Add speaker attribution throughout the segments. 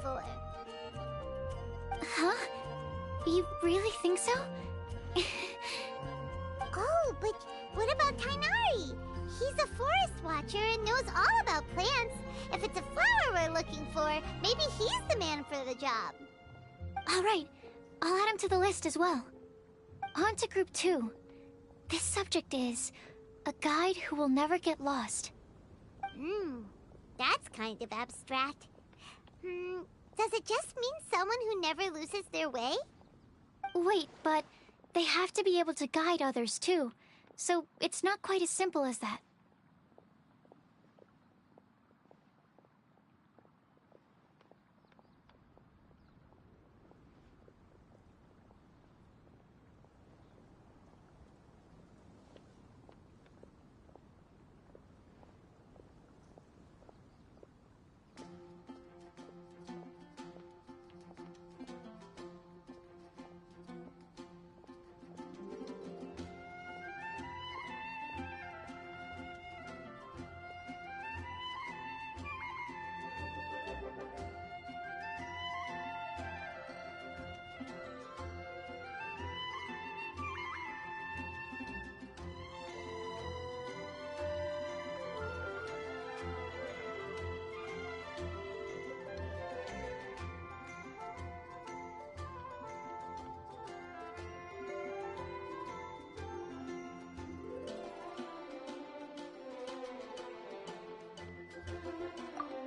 Speaker 1: for.
Speaker 2: Huh? You really think so?
Speaker 1: Oh, but what about Tainari? He's a forest watcher and knows all about plants. If it's a flower we're looking for, maybe he's the man for the job.
Speaker 2: All right, I'll add him to the list as well. On to Group 2. This subject is a guide who will never get lost.
Speaker 1: That's kind of abstract. Does it just mean someone who never loses their way?
Speaker 2: Wait, but they have to be able to guide others too, so it's not quite as simple as that.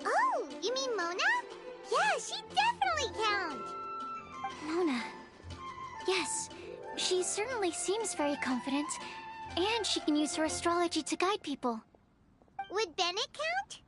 Speaker 1: Oh, you mean Mona? Yeah, she definitely counts.
Speaker 2: Mona. Yes, she certainly seems very confident, and she can use her astrology to guide people.
Speaker 1: Would Bennett count?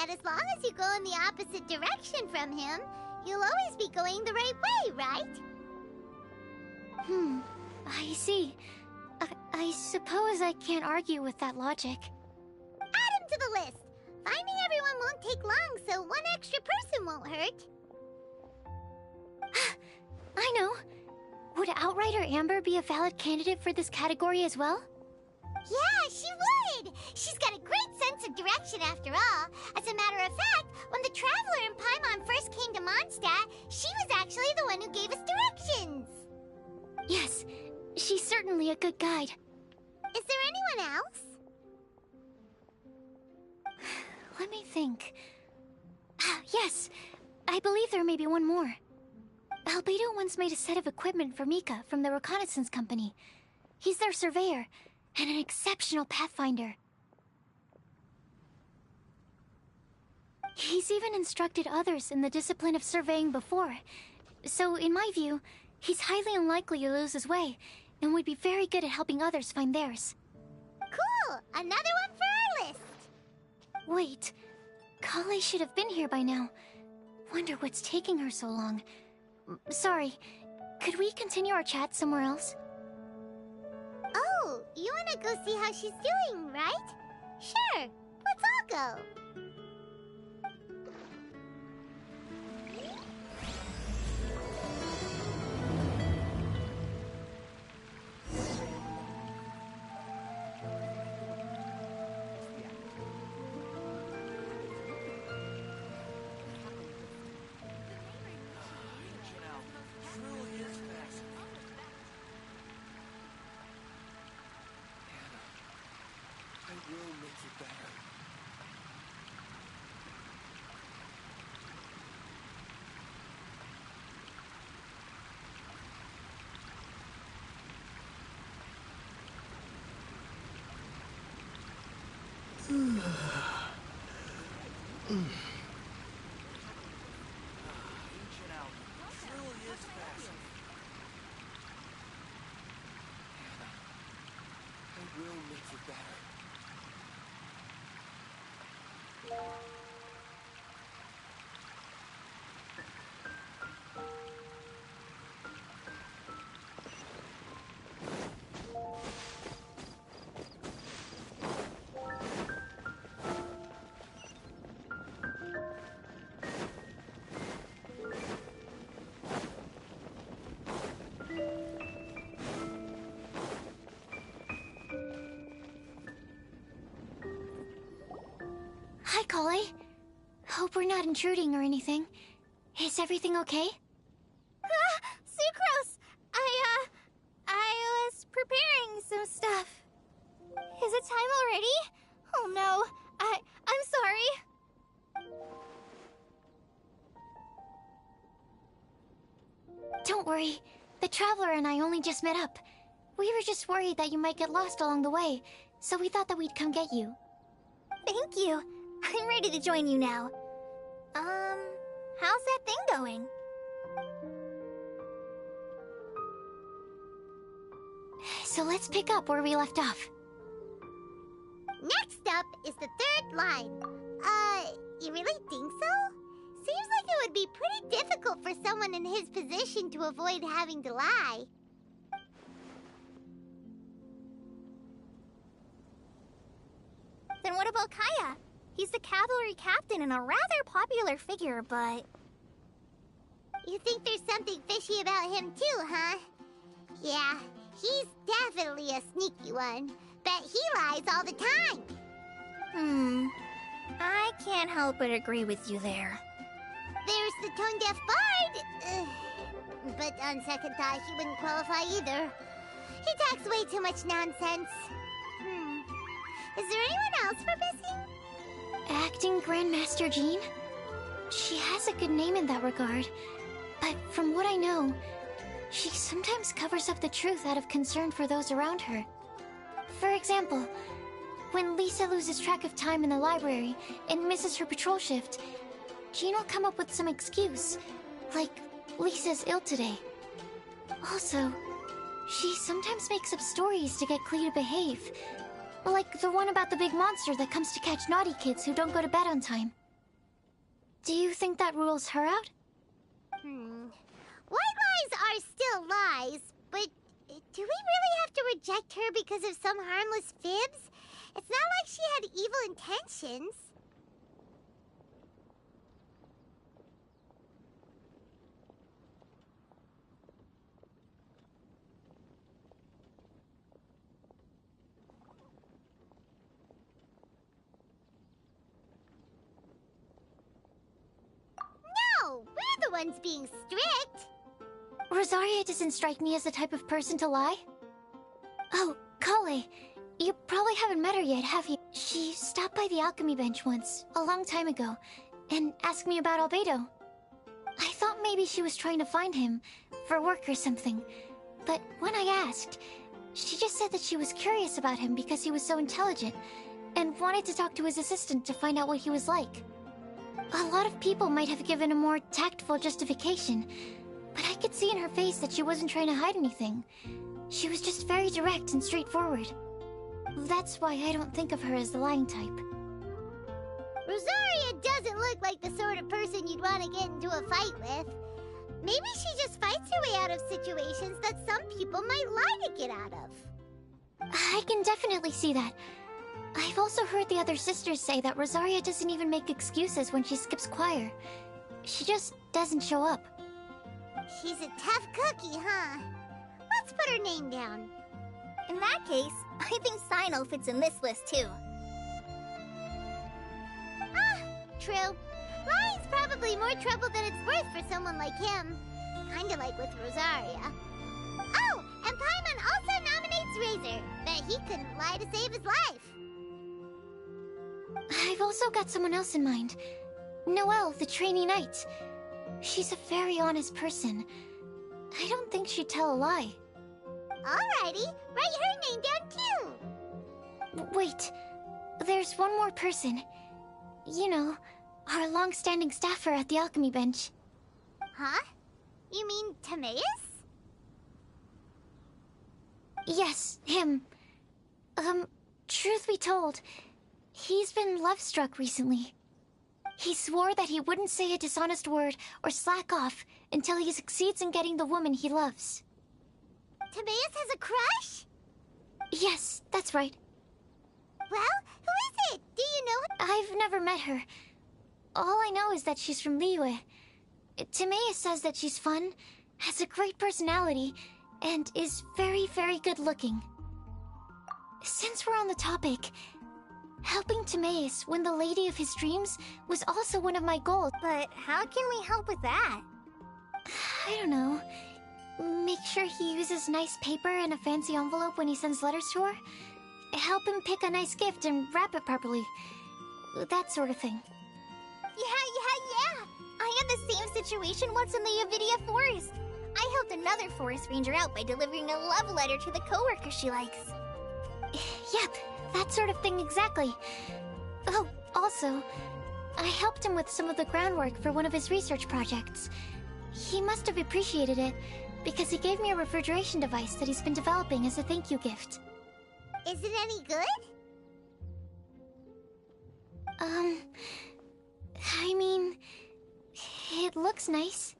Speaker 1: that as long as you go in the opposite direction from him, you'll always be going the right way, right?
Speaker 2: I see. I suppose I can't argue with that logic.
Speaker 1: Add him to the list. Finding everyone won't take long, so one extra person won't hurt.
Speaker 2: I know. Would Outrider Amber be a valid candidate for this category as well?
Speaker 1: Yeah, she would! She's got a great sense of direction after all. As a matter of fact, when the Traveler and Paimon first came to Mondstadt, she was actually the one who gave us directions.
Speaker 2: Yes, she's certainly a good guide.
Speaker 1: Is there anyone else?
Speaker 2: Let me think. Yes, I believe there may be one more. Albedo once made a set of equipment for Mika from the reconnaissance company. He's their surveyor, and an exceptional pathfinder. He's even instructed others in the discipline of surveying before. So, in my view, he's highly unlikely to lose his way, and would be very good at helping others find theirs.
Speaker 1: Cool! Another one for our list!
Speaker 2: Wait, Kale should have been here by now. Wonder what's taking her so long. Sorry, could we continue our chat somewhere else?
Speaker 1: Oh, you wanna go see how she's doing, right? Sure, let's all go.
Speaker 2: Hi, Kale. Hope we're not intruding or anything. Is everything okay?
Speaker 3: Sucrose! I was preparing some stuff. Is it time already? Oh no, I'm sorry.
Speaker 2: Don't worry. The Traveler and I only just met up. We were just worried that you might get lost along the way, so we thought that we'd come get you.
Speaker 3: Thank you. I'm ready to join you now. How's that thing going?
Speaker 2: So let's pick up where we left off.
Speaker 1: Next up is the third line. You really think so? Seems like it would be pretty difficult for someone in his position to avoid having to lie.
Speaker 3: Then what about Kaya? He's the cavalry captain and a rather popular figure, but...
Speaker 1: You think there's something fishy about him too, huh? Yeah, he's definitely a sneaky one. Bet he lies all the time.
Speaker 3: I can't help but agree with you there.
Speaker 1: There's the tone-deaf bard. But on second thought, he wouldn't qualify either. He talks way too much nonsense. Is there anyone else we're missing?
Speaker 2: Acting Grandmaster Jean? She has a good name in that regard, but from what I know, she sometimes covers up the truth out of concern for those around her. For example, when Lisa loses track of time in the library and misses her patrol shift, Jean will come up with some excuse, like Lisa's ill today. Also, she sometimes makes up stories to get Klee to behave, like the one about the big monster that comes to catch naughty kids who don't go to bed on time. Do you think that rules her out?
Speaker 1: White lies are still lies, but do we really have to reject her because of some harmless fibs? It's not like she had evil intentions. No, we're the ones being strict.
Speaker 2: Rosaria doesn't strike me as the type of person to lie. Oh, Kale, you probably haven't met her yet, have you? She stopped by the alchemy bench once, a long time ago, and asked me about Albedo. I thought maybe she was trying to find him, for work or something. But when I asked, she just said that she was curious about him because he was so intelligent, and wanted to talk to his assistant to find out what he was like. A lot of people might have given a more tactful justification, but I could see in her face that she wasn't trying to hide anything. She was just very direct and straightforward. That's why I don't think of her as the lying type.
Speaker 1: Rosaria doesn't look like the sort of person you'd want to get into a fight with. Maybe she just fights her way out of situations that some people might lie to get out of.
Speaker 2: I can definitely see that. I've also heard the other sisters say that Rosaria doesn't even make excuses when she skips choir. She just doesn't show up.
Speaker 1: She's a tough cookie, huh? Let's put her name down.
Speaker 3: In that case, I think Sino fits in this list too.
Speaker 1: True. Lying's probably more trouble than it's worth for someone like him. Kinda like with Rosaria. Oh, and Paimon also nominates Razor. Bet he couldn't lie to save his life.
Speaker 2: I've also got someone else in mind. Noelle, the trainee knight. She's a very honest person. I don't think she'd tell a lie.
Speaker 1: Alrighty, write her name down too.
Speaker 2: Wait, there's one more person. You know, our long-standing staffer at the alchemy bench.
Speaker 1: Huh? You mean Timaeus?
Speaker 2: Yes, him. Truth be told, he's been love-struck recently. He swore that he wouldn't say a dishonest word or slack off until he succeeds in getting the woman he loves.
Speaker 1: Timaeus has a crush?
Speaker 2: Yes, that's right.
Speaker 1: Well, who is it? Do you know her?
Speaker 2: I've never met her. All I know is that she's from Liyue. Timaeus says that she's fun, has a great personality, and is very, very good-looking. Since we're on the topic, helping Timaeus win the lady of his dreams was also one of my goals.
Speaker 3: But how can we help with that?
Speaker 2: I don't know. Make sure he uses nice paper and a fancy envelope when he sends letters to her. Help him pick a nice gift and wrap it properly. That sort of thing.
Speaker 3: Yeah! I had the same situation once in the Avidia Forest. I helped another forest ranger out by delivering a love letter to the coworker she likes.
Speaker 2: Yep, that sort of thing exactly. Oh, also, I helped him with some of the groundwork for one of his research projects. He must have appreciated it, because he gave me a refrigeration device that he's been developing as a thank you gift.
Speaker 1: Is it any good?
Speaker 2: I mean, it looks nice.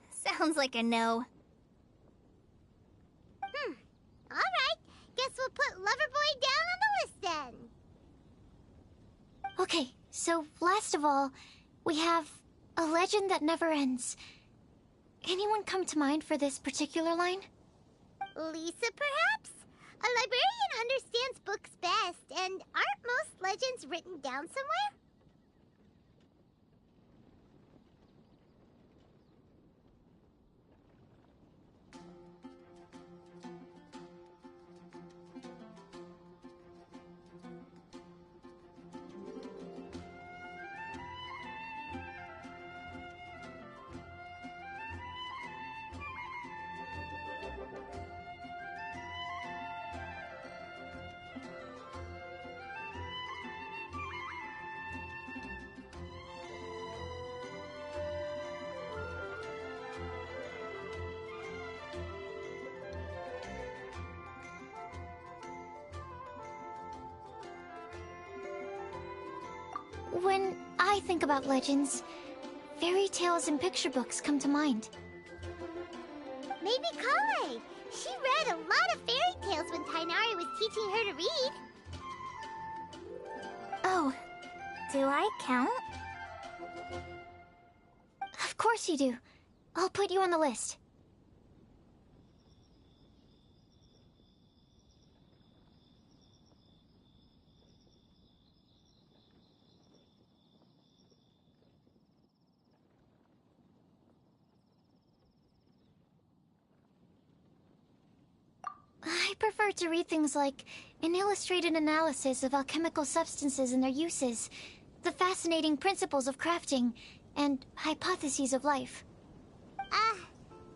Speaker 3: Sounds like a no.
Speaker 1: Alright, guess we'll put Loverboy down on the list then.
Speaker 2: Okay, so last of all, we have a legend that never ends. Anyone come to mind for this particular line?
Speaker 1: Lisa, perhaps? A librarian understands books best, and aren't most legends written down somewhere?
Speaker 2: When I think about legends, fairy tales and picture books come to mind.
Speaker 1: Maybe Kale. She read a lot of fairy tales when Tainari was teaching her to read.
Speaker 3: Oh, do I count?
Speaker 2: Of course you do. I'll put you on the list. I prefer to read things like an illustrated analysis of alchemical substances and their uses, the fascinating principles of crafting, and hypotheses of life.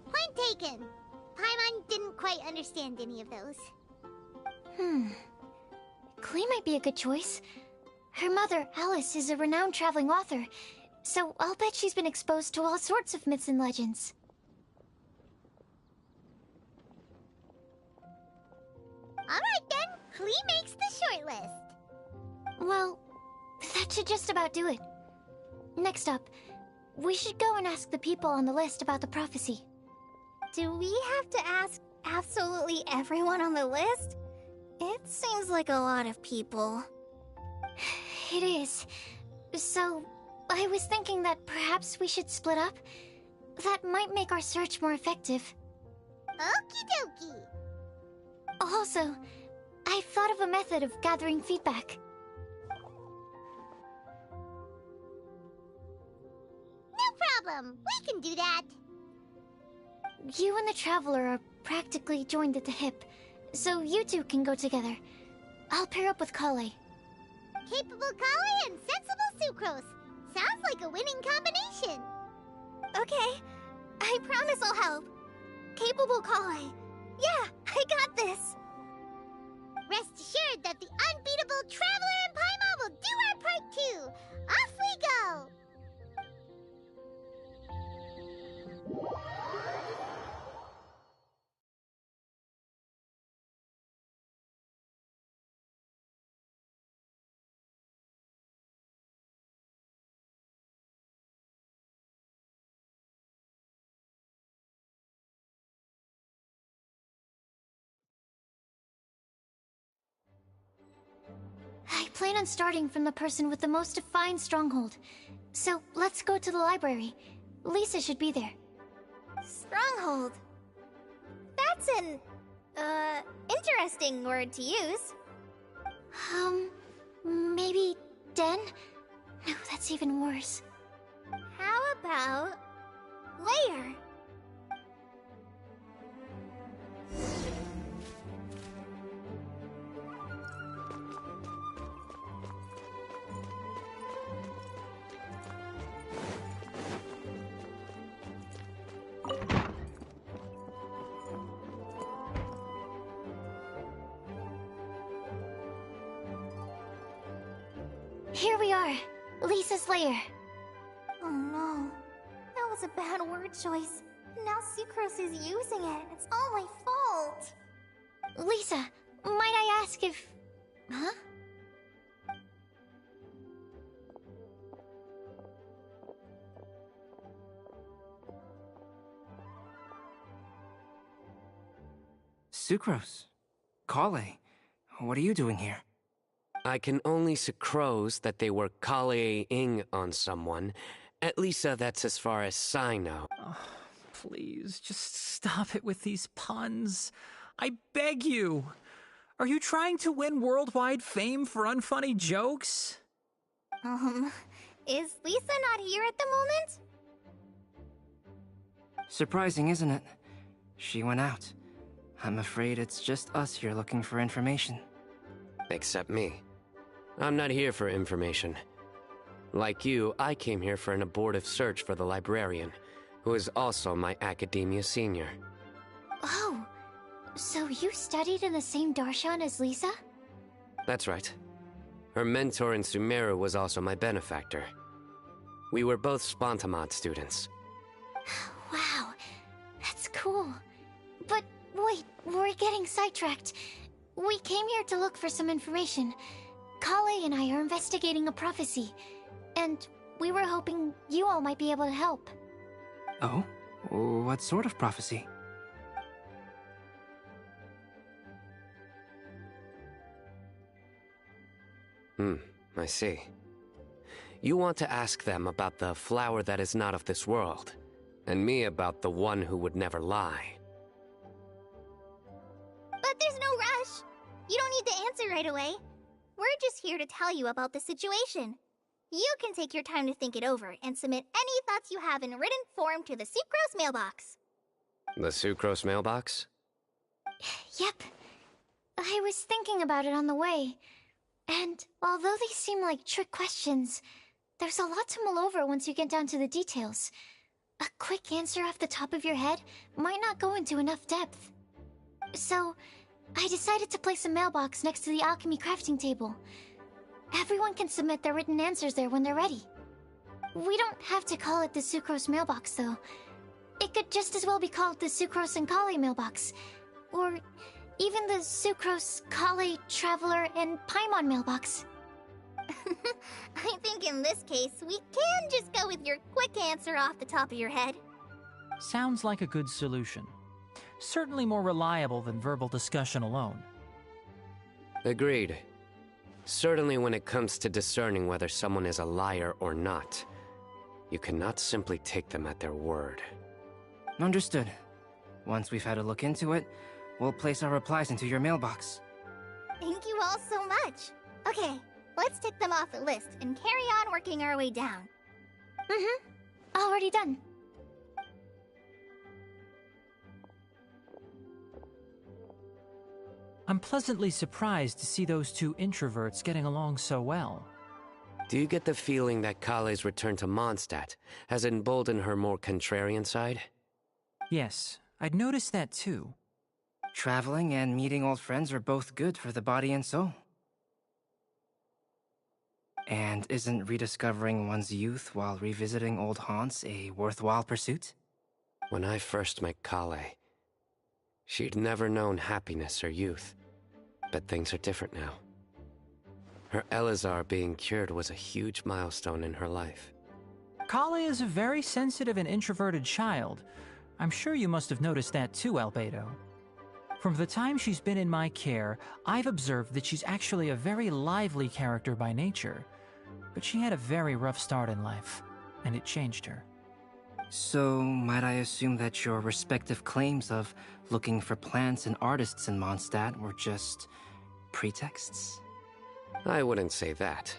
Speaker 1: Point taken. Paimon didn't quite understand any of those.
Speaker 2: Klee might be a good choice. Her mother, Alice, is a renowned traveling author, so I'll bet she's been exposed to all sorts of myths and legends.
Speaker 1: Alright then, Klee makes the shortlist.
Speaker 2: Well, that should just about do it. Next up, we should go and ask the people on the list about the prophecy.
Speaker 3: Do we have to ask absolutely everyone on the list? It seems like a lot of people.
Speaker 2: It is. So, I was thinking that perhaps we should split up. That might make our search more effective.
Speaker 1: Okie dokie.
Speaker 2: Also, I've thought of a method of gathering feedback.
Speaker 1: No problem. We can do that.
Speaker 2: You and the Traveler are practically joined at the hip, so you two can go together. I'll pair up with Kale.
Speaker 1: Capable Kale and sensible Sucrose. Sounds like a winning combination.
Speaker 3: Okay, I promise I'll help. Capable Kale. Yeah, I got this.
Speaker 1: Rest assured that the unbeatable Traveler and Paimon will do our part too. Off we go!
Speaker 2: I plan on starting from the person with the most defined stronghold. So, let's go to the library. Lisa should be there.
Speaker 3: Stronghold. That's an, interesting word to use.
Speaker 2: Maybe den? No, that's even worse.
Speaker 3: How about layer?
Speaker 2: Here we are, Lisa's lair.
Speaker 3: Oh no, that was a bad word choice. Now Sucrose is using it. It's all my fault.
Speaker 2: Lisa, might I ask if... Huh?
Speaker 4: Sucrose. Kale. What are you doing here?
Speaker 5: I can only sucrose that they were Kale-ing on someone. At least that's as far as I know.
Speaker 6: Oh, please, just stop it with these puns. I beg you. Are you trying to win worldwide fame for unfunny jokes?
Speaker 3: Is Lisa not here at the moment?
Speaker 4: Surprising, isn't it? She went out. I'm afraid it's just us here looking for information.
Speaker 5: Except me. I'm not here for information. Like you, I came here for an abortive search for the librarian, who is also my academia senior.
Speaker 2: Oh, so you studied in the same darshan as Lisa?
Speaker 5: That's right. Her mentor in Sumeru was also my benefactor. We were both Spontamod students.
Speaker 2: Wow, that's cool. But wait, we're getting sidetracked. We came here to look for some information. Kale and I are investigating a prophecy. And we were hoping you all might be able to help.
Speaker 4: Oh? What sort of prophecy?
Speaker 5: I see. You want to ask them about the flower that is not of this world, and me about the one who would never lie.
Speaker 3: But there's no rush. You don't need to answer right away. We're just here to tell you about the situation. You can take your time to think it over and submit any thoughts you have in written form to the Sucrose mailbox.
Speaker 5: The Sucrose mailbox?
Speaker 2: Yep. I was thinking about it on the way. And although they seem like trick questions, there's a lot to mull over once you get down to the details. A quick answer off the top of your head might not go into enough depth. So, I decided to place a mailbox next to the alchemy crafting table. Everyone can submit their written answers there when they're ready. We don't have to call it the Sucrose mailbox, though. It could just as well be called the Sucrose and Kale mailbox. Or even the Sucrose, Kale, Traveler, and Paimon mailbox.
Speaker 3: I think in this case, we can just go with your quick answer off the top of your head.
Speaker 6: Sounds like a good solution. Certainly more reliable than verbal discussion alone.
Speaker 5: Agreed. Certainly when it comes to discerning whether someone is a liar or not, you cannot simply take them at their word.
Speaker 4: Understood. Once we've had a look into it, we'll place our replies into your mailbox.
Speaker 3: Thank you all so much. Okay, let's tick them off the list and carry on working our way down.
Speaker 2: Already done.
Speaker 6: I'm pleasantly surprised to see those two introverts getting along so well.
Speaker 5: Do you get the feeling that Kale's return to Mondstadt has emboldened her more contrarian side?
Speaker 6: Yes, I'd noticed that too.
Speaker 4: Traveling and meeting old friends are both good for the body and soul. And isn't rediscovering one's youth while revisiting old haunts a worthwhile pursuit?
Speaker 5: When I first met Kale, she'd never known happiness or youth. But things are different now. Her Elazar being cured was a huge milestone in her life.
Speaker 6: Kale is a very sensitive and introverted child. I'm sure you must have noticed that too, Albedo. From the time she's been in my care, I've observed that she's actually a very lively character by nature. But she had a very rough start in life, and it changed her.
Speaker 4: So, might I assume that your respective claims of looking for plants and artists in Mondstadt were just pretexts?
Speaker 5: I wouldn't say that.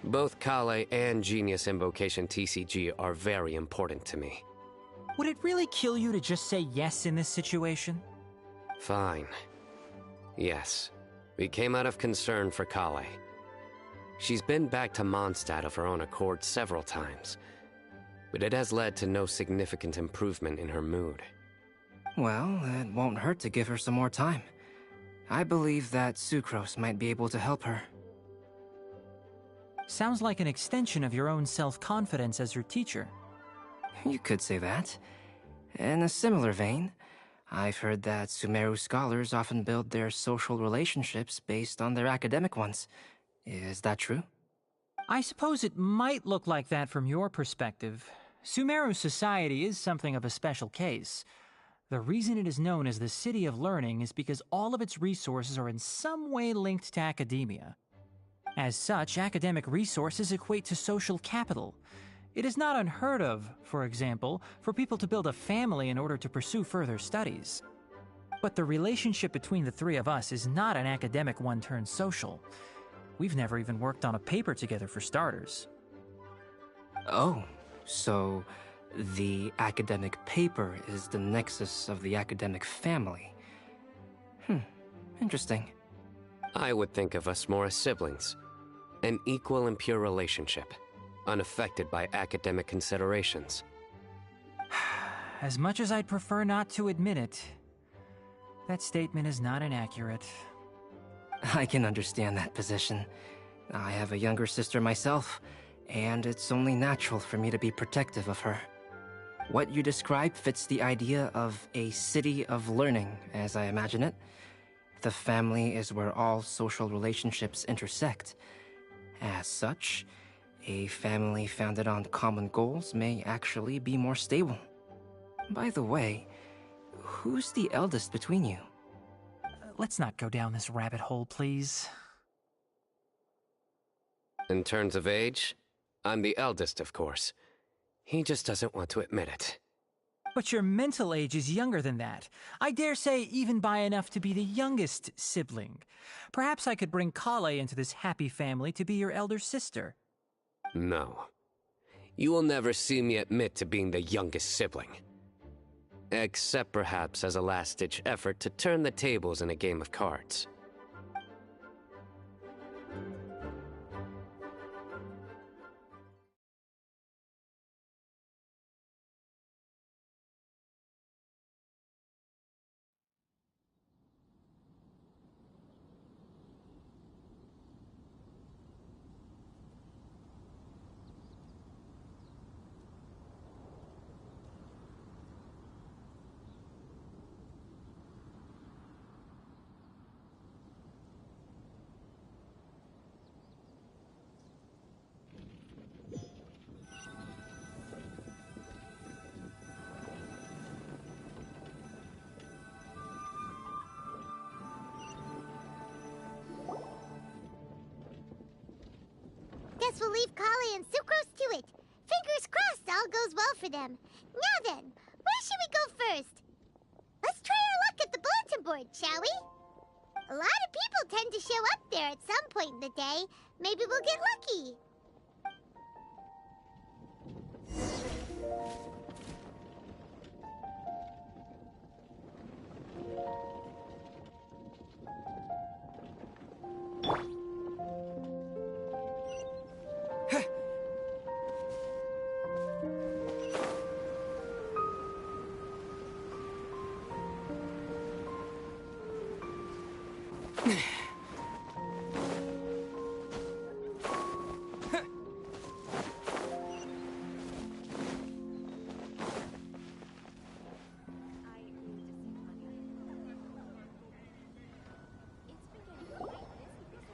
Speaker 5: Both Kale and Genius Invocation TCG are very important to me.
Speaker 6: Would it really kill you to just say yes in this situation?
Speaker 5: Fine. Yes, we came out of concern for Kale. She's been back to Mondstadt of her own accord several times, but it has led to no significant improvement in her mood.
Speaker 4: Well, it won't hurt to give her some more time. I believe that Sucrose might be able to help her.
Speaker 6: Sounds like an extension of your own self-confidence as your teacher.
Speaker 4: You could say that. In a similar vein, I've heard that Sumeru scholars often build their social relationships based on their academic ones. Is that true?
Speaker 6: I suppose it might look like that from your perspective. Sumeru society is something of a special case. The reason it is known as the City of Learning is because all of its resources are in some way linked to academia. As such, academic resources equate to social capital. It is not unheard of, for example, for people to build a family in order to pursue further studies. But the relationship between the three of us is not an academic one turned social. We've never even worked on a paper together for starters.
Speaker 4: Oh, so the academic paper is the nexus of the academic family. Interesting.
Speaker 5: I would think of us more as siblings. An equal and pure relationship, unaffected by academic considerations.
Speaker 6: As much as I'd prefer not to admit it, that statement is not inaccurate.
Speaker 4: I can understand that position. I have a younger sister myself, and it's only natural for me to be protective of her. What you describe fits the idea of a city of learning, as I imagine it. The family is where all social relationships intersect. As such, A family founded on common goals may actually be more stable. By the way, who's the eldest between you?
Speaker 6: Let's not go down this rabbit hole, please.
Speaker 5: In terms of age, I'm the eldest, of course. He just doesn't want to admit it.
Speaker 6: But your mental age is younger than that. I dare say even by enough to be the youngest sibling. Perhaps I could bring Kale into this happy family to be your elder sister.
Speaker 5: No. You will never see me admit to being the youngest sibling. Except perhaps as a last-ditch effort to turn the tables in a game of cards.
Speaker 1: Guess we'll leave Kale and Sucrose to it. Fingers crossed all goes well for them. Now then, where should we go first? Let's try our luck at the bulletin board, shall we? A lot of people tend to show up there at some point in the day. Maybe we'll get lucky.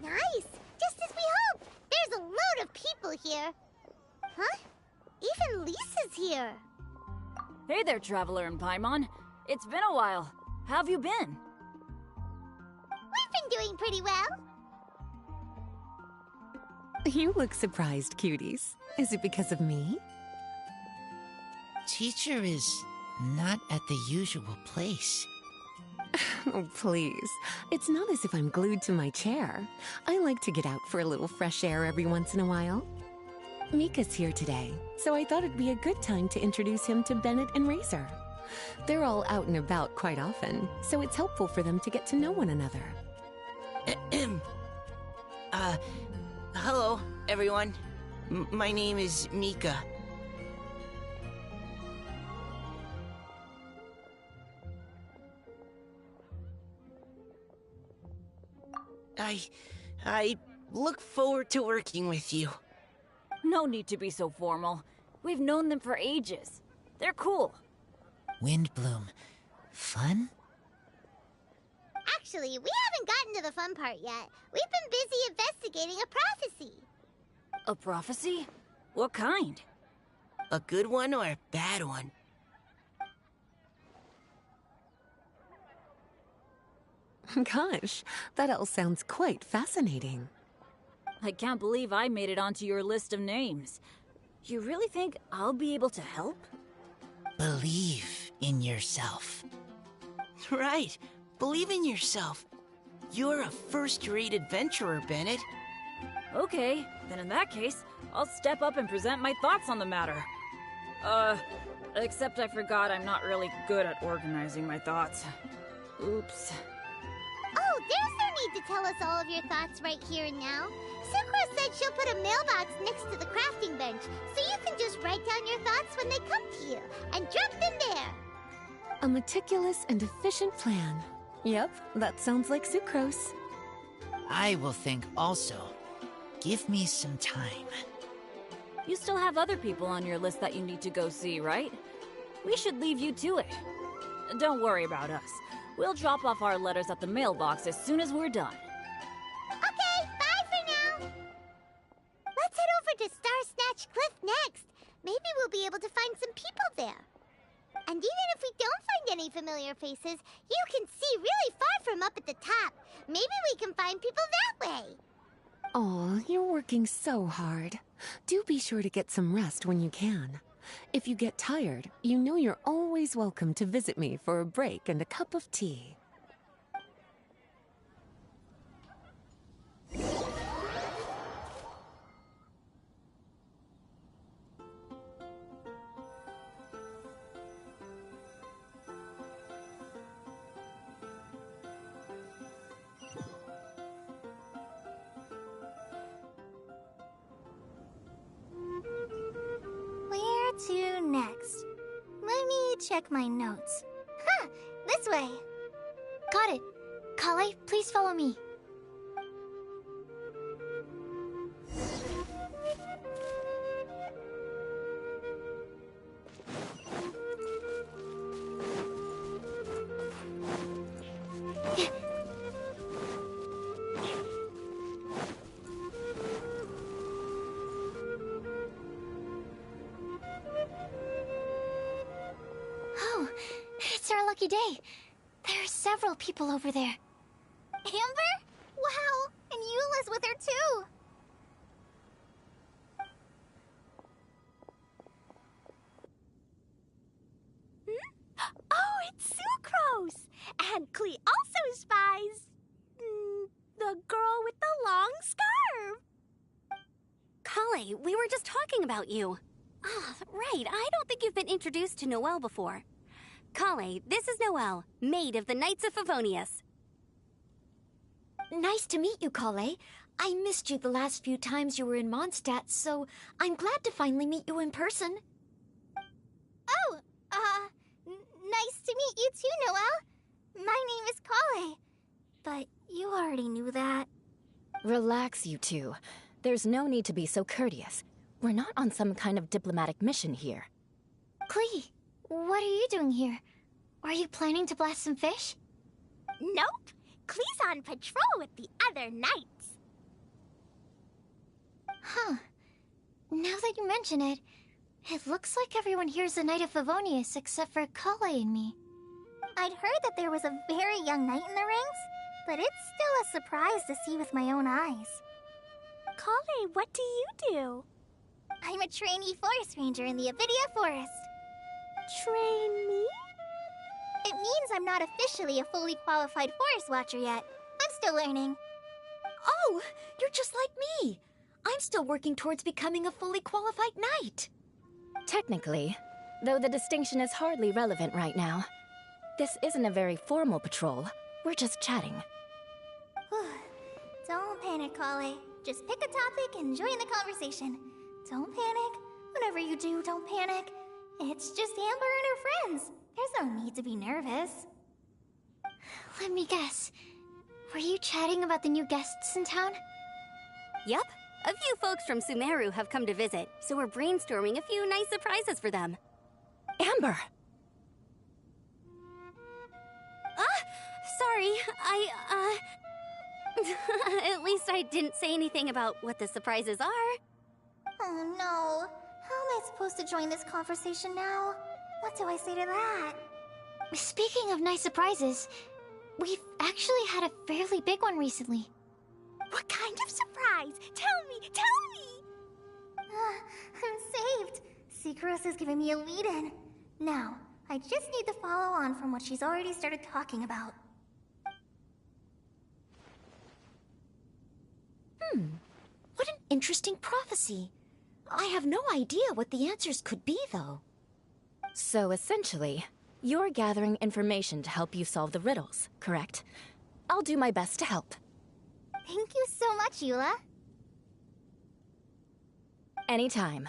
Speaker 1: Nice! Just as we hoped! There's a load of people here. Huh? Even Lisa's here.
Speaker 7: Hey there, Traveler and Paimon. It's been a while. How have you been?
Speaker 1: We've been doing pretty well.
Speaker 8: You look surprised, cuties. Is it because of me?
Speaker 9: Teacher is not at the usual place.
Speaker 8: Oh, please. It's not as if I'm glued to my chair. I like to get out for a little fresh air every once in a while. Mika's here today, so I thought it'd be a good time to introduce him to Bennett and Razor. They're all out and about quite often, so it's helpful for them to get to know one another.
Speaker 9: Hello, everyone. My name is Mika. I look forward to working with you.
Speaker 7: No need to be so formal. We've known them for ages. They're cool.
Speaker 9: Windbloom. Fun?
Speaker 1: Actually, we haven't gotten to the fun part yet. We've been busy investigating a prophecy.
Speaker 7: A prophecy? What kind?
Speaker 9: A good one or a bad one?
Speaker 8: Gosh, that all sounds quite fascinating.
Speaker 7: I can't believe I made it onto your list of names. You really think I'll be able to help?
Speaker 9: Believe in yourself. Right. Believe in yourself. You're a first-rate adventurer, Bennett.
Speaker 7: Okay, then in that case, I'll step up and present my thoughts on the matter. Except I forgot I'm not really good at organizing my thoughts. Oops.
Speaker 1: Oh, there's no need to tell us all of your thoughts right here and now. Sucrose said she'll put a mailbox next to the crafting bench, so you can just write down your thoughts when they come to you, and drop them there.
Speaker 8: A meticulous and efficient plan. Yep, that sounds like Sucrose.
Speaker 9: I will think also. Give me some time.
Speaker 7: You still have other people on your list that you need to go see, right? We should leave you to it. Don't worry about us. We'll drop off our letters at the mailbox as soon as we're done.
Speaker 1: Okay, bye for now. Let's head over to Star Next, maybe we'll be able to find some people there. And even if we don't find any familiar faces, you can see really far from up at the top. Maybe we can find people that way.
Speaker 8: Oh, you're working so hard. Do be sure to get some rest when you can. If you get tired, you know you're always welcome to visit me for a break and a cup of tea.
Speaker 3: Where to next? Let me check my notes. Huh, this way.
Speaker 2: Got it. Kale, please follow me. Oh, it's our lucky day. There are several people over there.
Speaker 3: Amber? Wow, and Eula's with her too.
Speaker 10: Oh, it's Sucrose! And Klee also spies... the girl with the long scarf.
Speaker 11: Kale, we were just talking about you. Ah, right, I don't think you've been introduced to Noelle before. Kale, this is Noelle, maid of the Knights of Favonius.
Speaker 2: Nice to meet you, Kale. I missed you the last few times you were in Mondstadt, so I'm glad to finally meet you in person.
Speaker 3: Oh, nice to meet you too, Noelle. My name is Kale. But you already knew that.
Speaker 12: Relax, you two. There's no need to be so courteous. We're not on some kind of diplomatic mission here.
Speaker 2: Klee, what are you doing here? Are you planning to blast some fish?
Speaker 10: Nope. Klee's on patrol with the other knights.
Speaker 2: Huh. Now that you mention it, it looks like everyone here's a Knight of Favonius except for Kale and me.
Speaker 3: I'd heard that there was a very young knight in the ranks, but it's still a surprise to see with my own eyes.
Speaker 10: Kale, what do you do?
Speaker 3: I'm a trainee forest ranger in the Avidia Forest.
Speaker 10: Trainee?
Speaker 3: It means I'm not officially a fully qualified forest watcher yet. I'm still learning.
Speaker 2: Oh, you're just like me. I'm still working towards becoming a fully qualified knight.
Speaker 12: Technically, though the distinction is hardly relevant right now. This isn't a very formal patrol. We're just chatting.
Speaker 3: Don't panic, Kale. Just pick a topic and join the conversation. Don't panic. Whatever you do, don't panic. It's just Amber and her friends. There's no need to be nervous.
Speaker 2: Let me guess. Were you chatting about the new guests in town?
Speaker 11: Yep. A few folks from Sumeru have come to visit, so we're brainstorming a few nice surprises for them.
Speaker 12: Amber!
Speaker 11: Sorry, At least I didn't say anything about what the surprises are.
Speaker 3: Oh no. How am I supposed to join this conversation now? What do I say to that?
Speaker 2: Speaking of nice surprises, we've actually had a fairly big one recently.
Speaker 10: What kind of surprise? Tell me!
Speaker 3: I'm saved. Sucrose is giving me a lead-in. Now, I just need to follow on from what she's already started talking about.
Speaker 2: What an interesting prophecy. I have no idea what the answers could be, though.
Speaker 12: So essentially, you're gathering information to help you solve the riddles, correct? I'll do my best to help.
Speaker 3: Thank you so much, Eula.
Speaker 12: Anytime.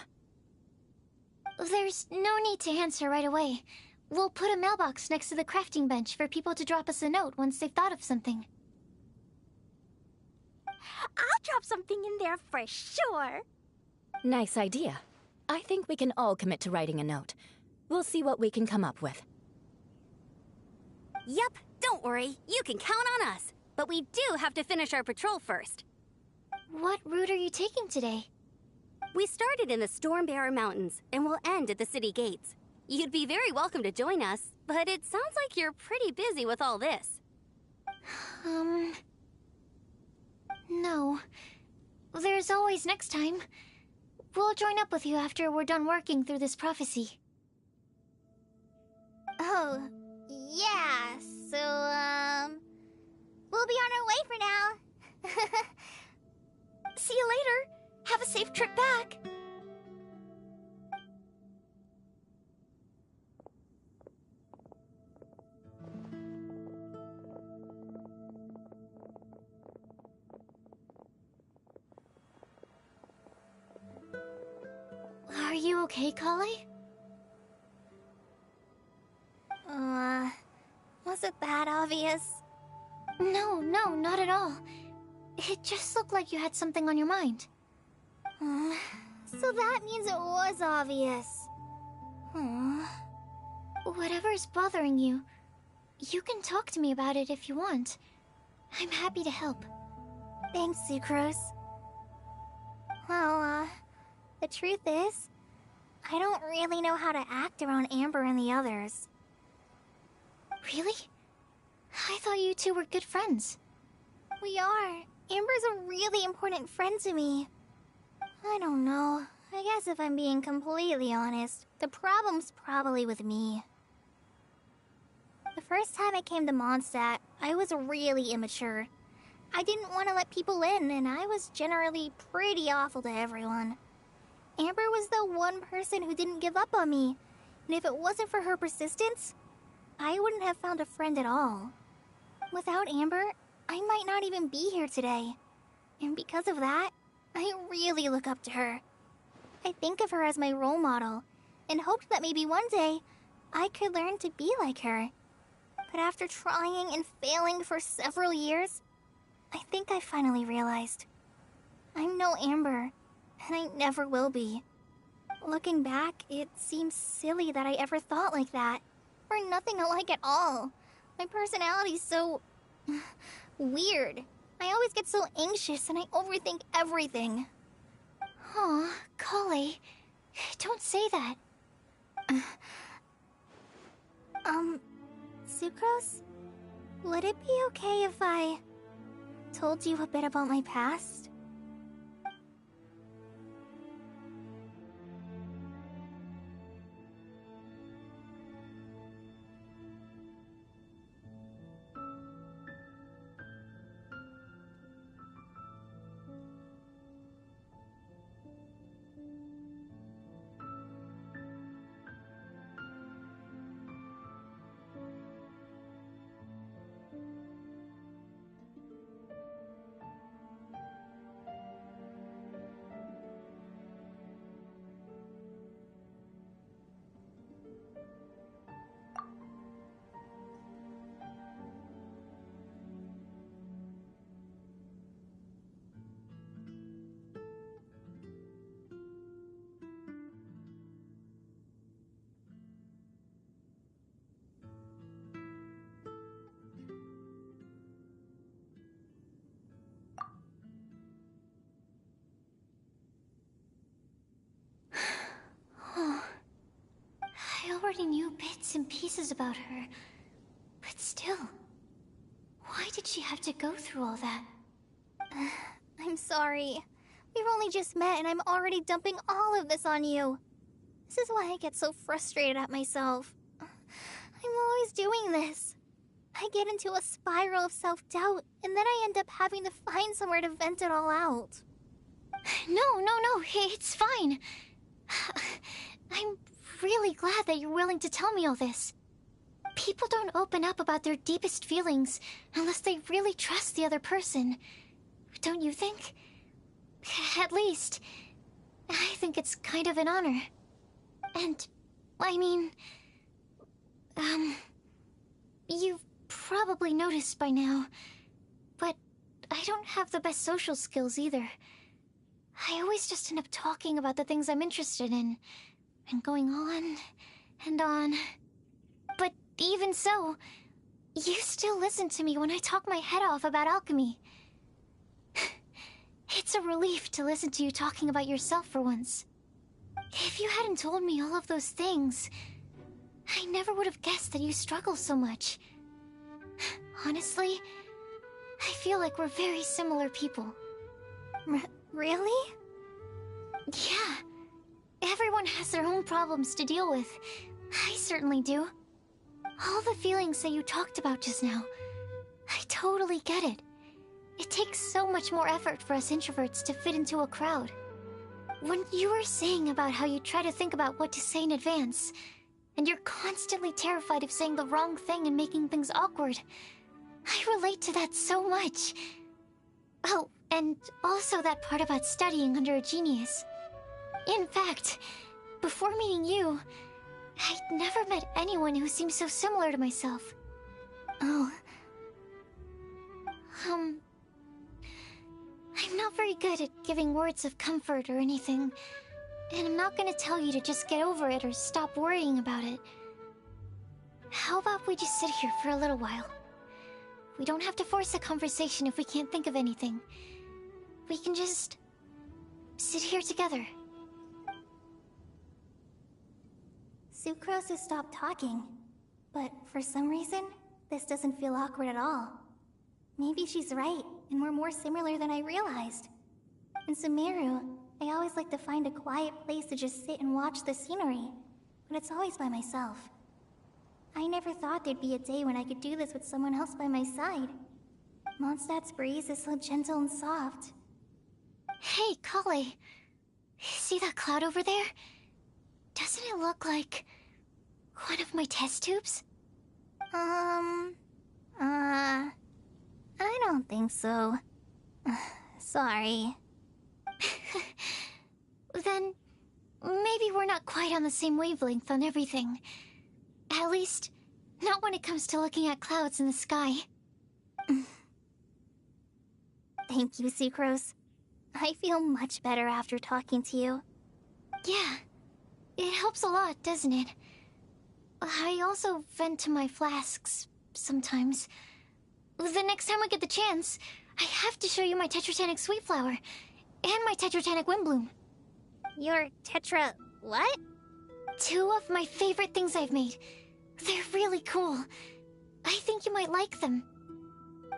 Speaker 2: There's no need to answer right away. We'll put a mailbox next to the crafting bench for people to drop us a note once they've thought of something.
Speaker 10: I'll drop something in there for sure.
Speaker 12: Nice idea. I think we can all commit to writing a note. We'll see what we can come up with.
Speaker 11: Yep, don't worry. You can count on us. But we do have to finish our patrol first.
Speaker 2: What route are you taking today?
Speaker 11: We started in the Stormbearer Mountains and will end at the city gates. You'd be very welcome to join us, but it sounds like you're pretty busy with all this.
Speaker 2: No. There's always next time. We'll join up with you after we're done working through this prophecy.
Speaker 3: Oh, yeah, so, we'll be on our way for now.
Speaker 2: See you later. Have a safe trip back. Are you okay, Kale?
Speaker 3: Was it that obvious?
Speaker 2: No, not at all. It just looked like you had something on your mind.
Speaker 3: So that means it was obvious.
Speaker 2: Whatever's bothering you, you can talk to me about it if you want. I'm happy to help.
Speaker 3: Thanks, Sucrose. Well, the truth is, I don't really know how to act around Amber and the others.
Speaker 2: Really? I thought you two were good friends.
Speaker 3: We are. Amber's a really important friend to me. I don't know. I guess if I'm being completely honest, the problem's probably with me. The first time I came to Mondstadt, I was really immature. I didn't want to let people in, and I was generally pretty awful to everyone. Amber was the one person who didn't give up on me, and if it wasn't for her persistence, I wouldn't have found a friend at all. Without Amber, I might not even be here today. And because of that, I really look up to her. I think of her as my role model, and hoped that maybe one day, I could learn to be like her. But after trying and failing for several years, I think I finally realized. I'm no Amber, and I never will be. Looking back, it seems silly that I ever thought like that. We're nothing alike at all. My personality's so... weird. I always get so anxious and I overthink everything.
Speaker 2: Aw, Kale, don't say that.
Speaker 3: Sucrose? Would it be okay if I told you a bit about my past?
Speaker 2: I already knew bits and pieces about her, but still, why did she have to go through all that?
Speaker 3: I'm sorry. We've only just met and I'm already dumping all of this on you. This is why I get so frustrated at myself. I'm always doing this. I get into a spiral of self-doubt, and then I end up having to find somewhere to vent it all out.
Speaker 2: No, it's fine. I'm really glad that you're willing to tell me all this. People don't open up about their deepest feelings unless they really trust the other person. Don't you think? At least, I think it's kind of an honor. And, I mean... you've probably noticed by now, but I don't have the best social skills either. I always just end up talking about the things I'm interested in, and going on and on. But even so, you still listen to me when I talk my head off about alchemy. It's a relief to listen to you talking about yourself for once. If you hadn't told me all of those things, I never would have guessed that you struggle so much. Honestly, I feel like we're very similar people.
Speaker 3: Really?
Speaker 2: Yeah. Everyone has their own problems to deal with. I certainly do. All the feelings that you talked about just now, I totally get it. It takes so much more effort for us introverts to fit into a crowd. When you were saying about how you try to think about what to say in advance, and you're constantly terrified of saying the wrong thing and making things awkward, I relate to that so much. Oh, and also that part about studying under a genius. In fact, before meeting you, I'd never met anyone who seemed so similar to myself. Oh. I'm not very good at giving words of comfort or anything, and I'm not gonna tell you to just get over it or stop worrying about it. How about we just sit here for a little while? We don't have to force a conversation if we can't think of anything. We can just sit here together.
Speaker 3: Sucrose has stopped talking, but for some reason, this doesn't feel awkward at all. Maybe she's right, and we're more similar than I realized. In Sumeru, I always like to find a quiet place to just sit and watch the scenery, but it's always by myself. I never thought there'd be a day when I could do this with someone else by my side. Mondstadt's breeze is so gentle and soft.
Speaker 2: Hey, Kale. See that cloud over there? Doesn't it look like one of my test tubes?
Speaker 3: I don't think so. Sorry.
Speaker 2: Then, maybe we're not quite on the same wavelength on everything. At least, not when it comes to looking at clouds in the sky.
Speaker 3: Thank you, Sucrose. I feel much better after talking to you.
Speaker 2: Yeah, it helps a lot, doesn't it? I also vent to my flasks sometimes. The next time I get the chance, I have to show you my Tetratanic Sweet Flower and my Tetratanic Windbloom.
Speaker 3: Your Tetra... what?
Speaker 2: 2 of my favorite things I've made. They're really cool. I think you might like them.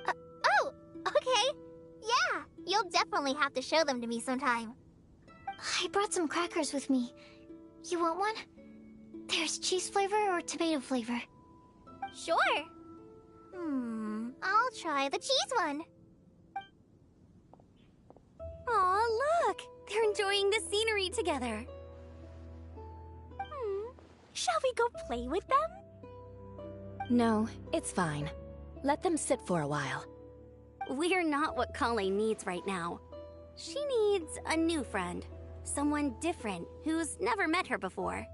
Speaker 3: Oh, okay. Yeah, you'll definitely have to show them to me sometime.
Speaker 2: I brought some crackers with me. You want one? There's cheese flavor or tomato flavor.
Speaker 3: Sure. I'll try the cheese one.
Speaker 11: Aw, look! They're enjoying the scenery together.
Speaker 10: Shall we go play with them?
Speaker 12: No, it's fine. Let them sit for a while.
Speaker 11: We're not what Kale needs right now. She needs a new friend. Someone different, who's never met her before.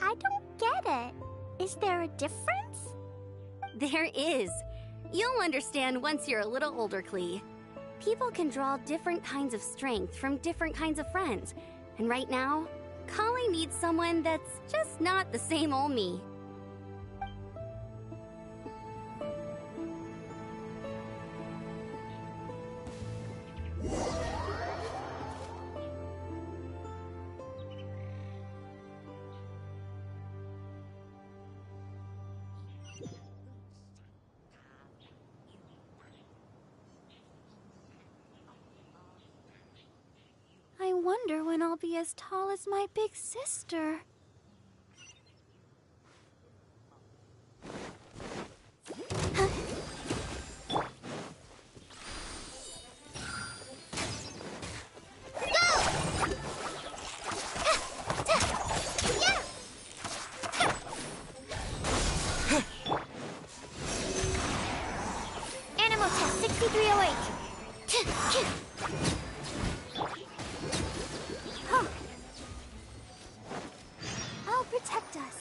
Speaker 10: I don't get it. Is there a difference?
Speaker 11: There is. You'll understand once you're a little older, Klee. People can draw different kinds of strength from different kinds of friends. And right now, Kale needs someone that's just not the same old me.
Speaker 10: I wonder when I'll be as tall as my big sister.
Speaker 2: Animotech 6308.
Speaker 10: I'll protect us.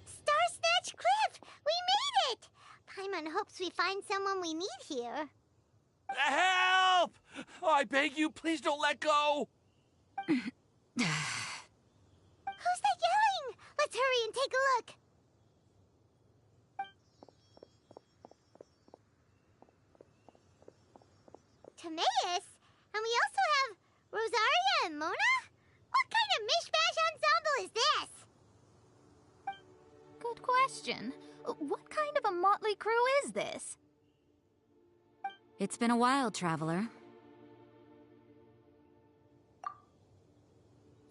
Speaker 1: Star-Snatch Cliff! We made it! Paimon hopes we find someone we need here.
Speaker 13: Help! Oh, I beg you, please don't let go!
Speaker 1: Who's that yelling? Let's hurry and take a look. Timaeus? And we also have Rosaria and Mona? What kind of mishmash ensemble is this?
Speaker 14: Good question. What kind of a motley crew is this?
Speaker 15: It's been a while, Traveler.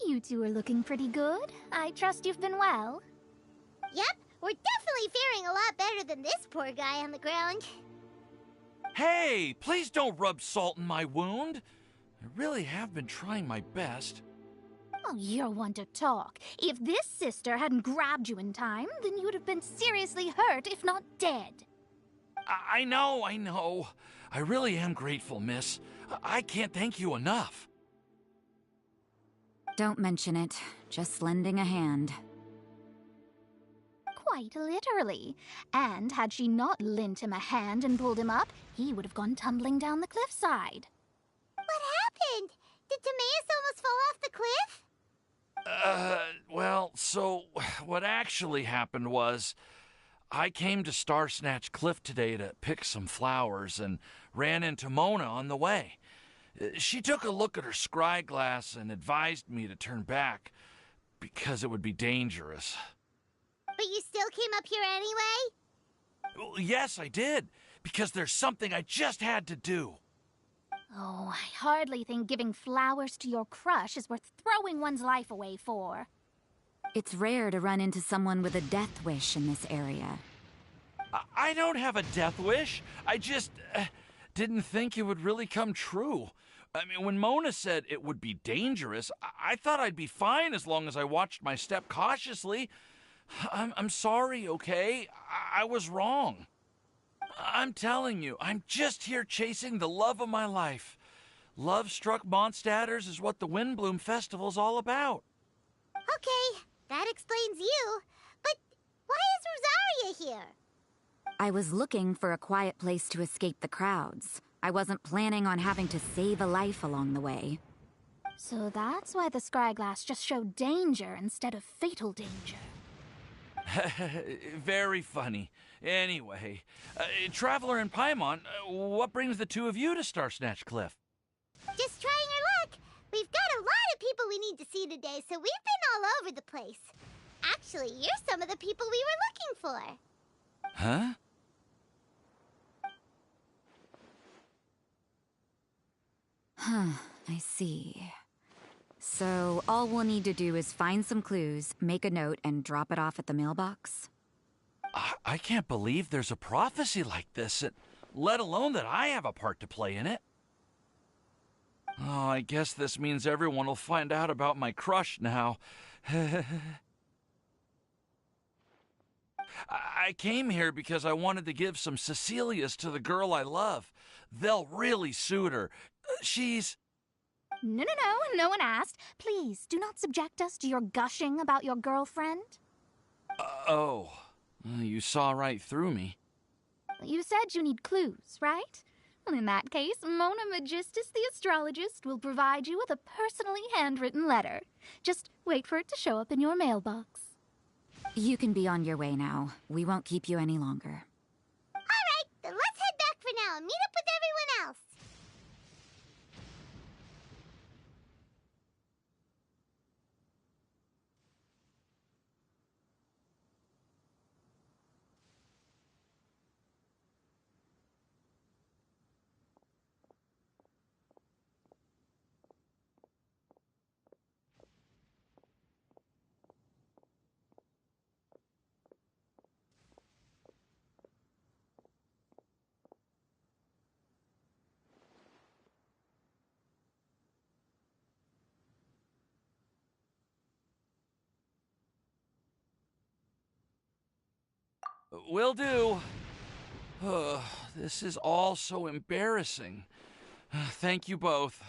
Speaker 14: You two are looking pretty good. I trust you've been well.
Speaker 1: Yep, we're definitely faring a lot better than this poor guy on the ground.
Speaker 13: Hey, please don't rub salt in my wound. I really have been trying my best.
Speaker 14: Oh, you're one to talk. If this sister hadn't grabbed you in time, then you'd have been seriously hurt, if not dead.
Speaker 13: I know. I really am grateful, miss. I can't thank you enough.
Speaker 15: Don't mention it. Just lending a hand.
Speaker 14: Quite literally. And had she not lent him a hand and pulled him up, he would have gone tumbling down the cliffside.
Speaker 1: What happened? Did Timaeus almost fall off the cliff?
Speaker 13: Well, so what actually happened was I came to Star Snatch Cliff today to pick some flowers and ran into Mona on the way. She took a look at her scry glass and advised me to turn back because it would be dangerous.
Speaker 1: But you still came up here anyway?
Speaker 13: Well, yes, I did, because there's something I just had to do.
Speaker 14: Oh, I hardly think giving flowers to your crush is worth throwing one's life away for.
Speaker 15: It's rare to run into someone with a death wish in this area.
Speaker 13: I don't have a death wish. I just didn't think it would really come true. I mean, when Mona said it would be dangerous, I thought I'd be fine as long as I watched my step cautiously. I'm sorry, okay? I was wrong. I'm telling you, I'm just here chasing the love of my life. Love-struck Mondstadters is what the Windbloom Festival's all about.
Speaker 1: Okay, that explains you. But why is Rosaria here?
Speaker 15: I was looking for a quiet place to escape the crowds. I wasn't planning on having to save a life along the way.
Speaker 14: So that's why the scryglass just showed danger instead of fatal danger.
Speaker 13: Very funny. Anyway, Traveler and Paimon, what brings the two of you to Star Snatch Cliff?
Speaker 1: Just trying our luck. We've got a lot of people we need to see today, so we've been all over the place. Actually, you're some of the people we were looking for.
Speaker 13: Huh?
Speaker 15: I see. So, all we'll need to do is find some clues, make a note, and drop it off at the mailbox?
Speaker 13: I can't believe there's a prophecy like this, let alone that I have a part to play in it. Oh, I guess this means everyone will find out about my crush now. I came here because I wanted to give some Cecilias to the girl I love. They'll really suit her. She's...
Speaker 14: No, no one asked. Please, do not subject us to your gushing about your girlfriend.
Speaker 13: Oh, you saw right through me.
Speaker 14: You said you need clues, right? Well, in that case, Mona Magistus the astrologist will provide you with a personally handwritten letter. Just wait for it to show up in your mailbox.
Speaker 15: You can be on your way now. We won't keep you any longer.
Speaker 1: All right, then let's head back for now and meet up with everyone else.
Speaker 13: Will do. This is all so embarrassing. Thank you both.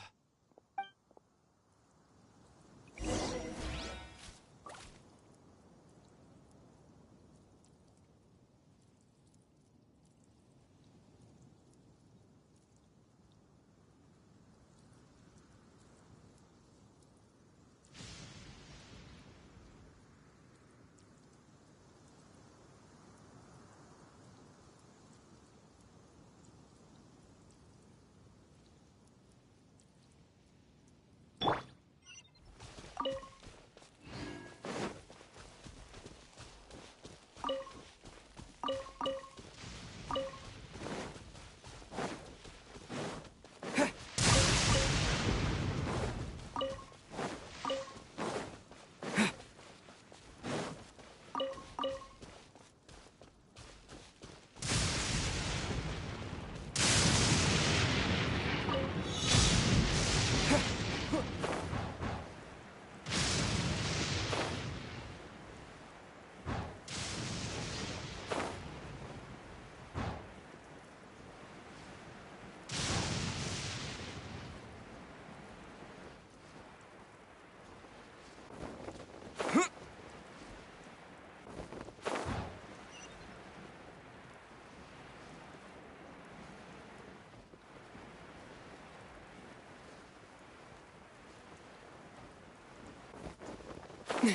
Speaker 4: Aboard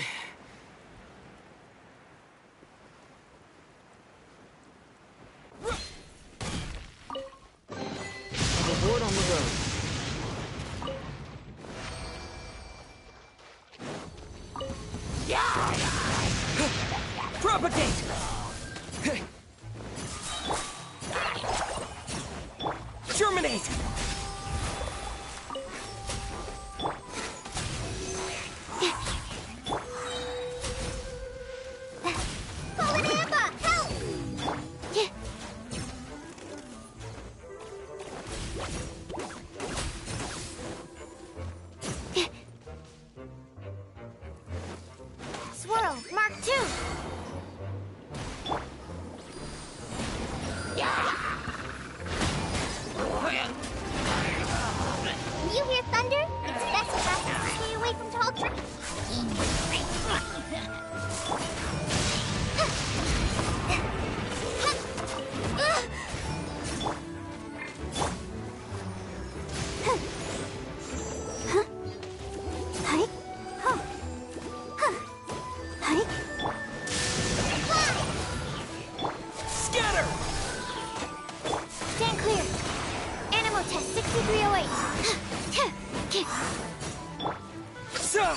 Speaker 4: on the road. Propagate! Germinate!
Speaker 1: Swirl, Mark 2!
Speaker 3: When you hear thunder, it's best practice to stay away from tall trees. Hike. Huh. Huh. Hike.
Speaker 4: Scatter!
Speaker 1: Stand clear! Animal test 6308.
Speaker 4: Sa!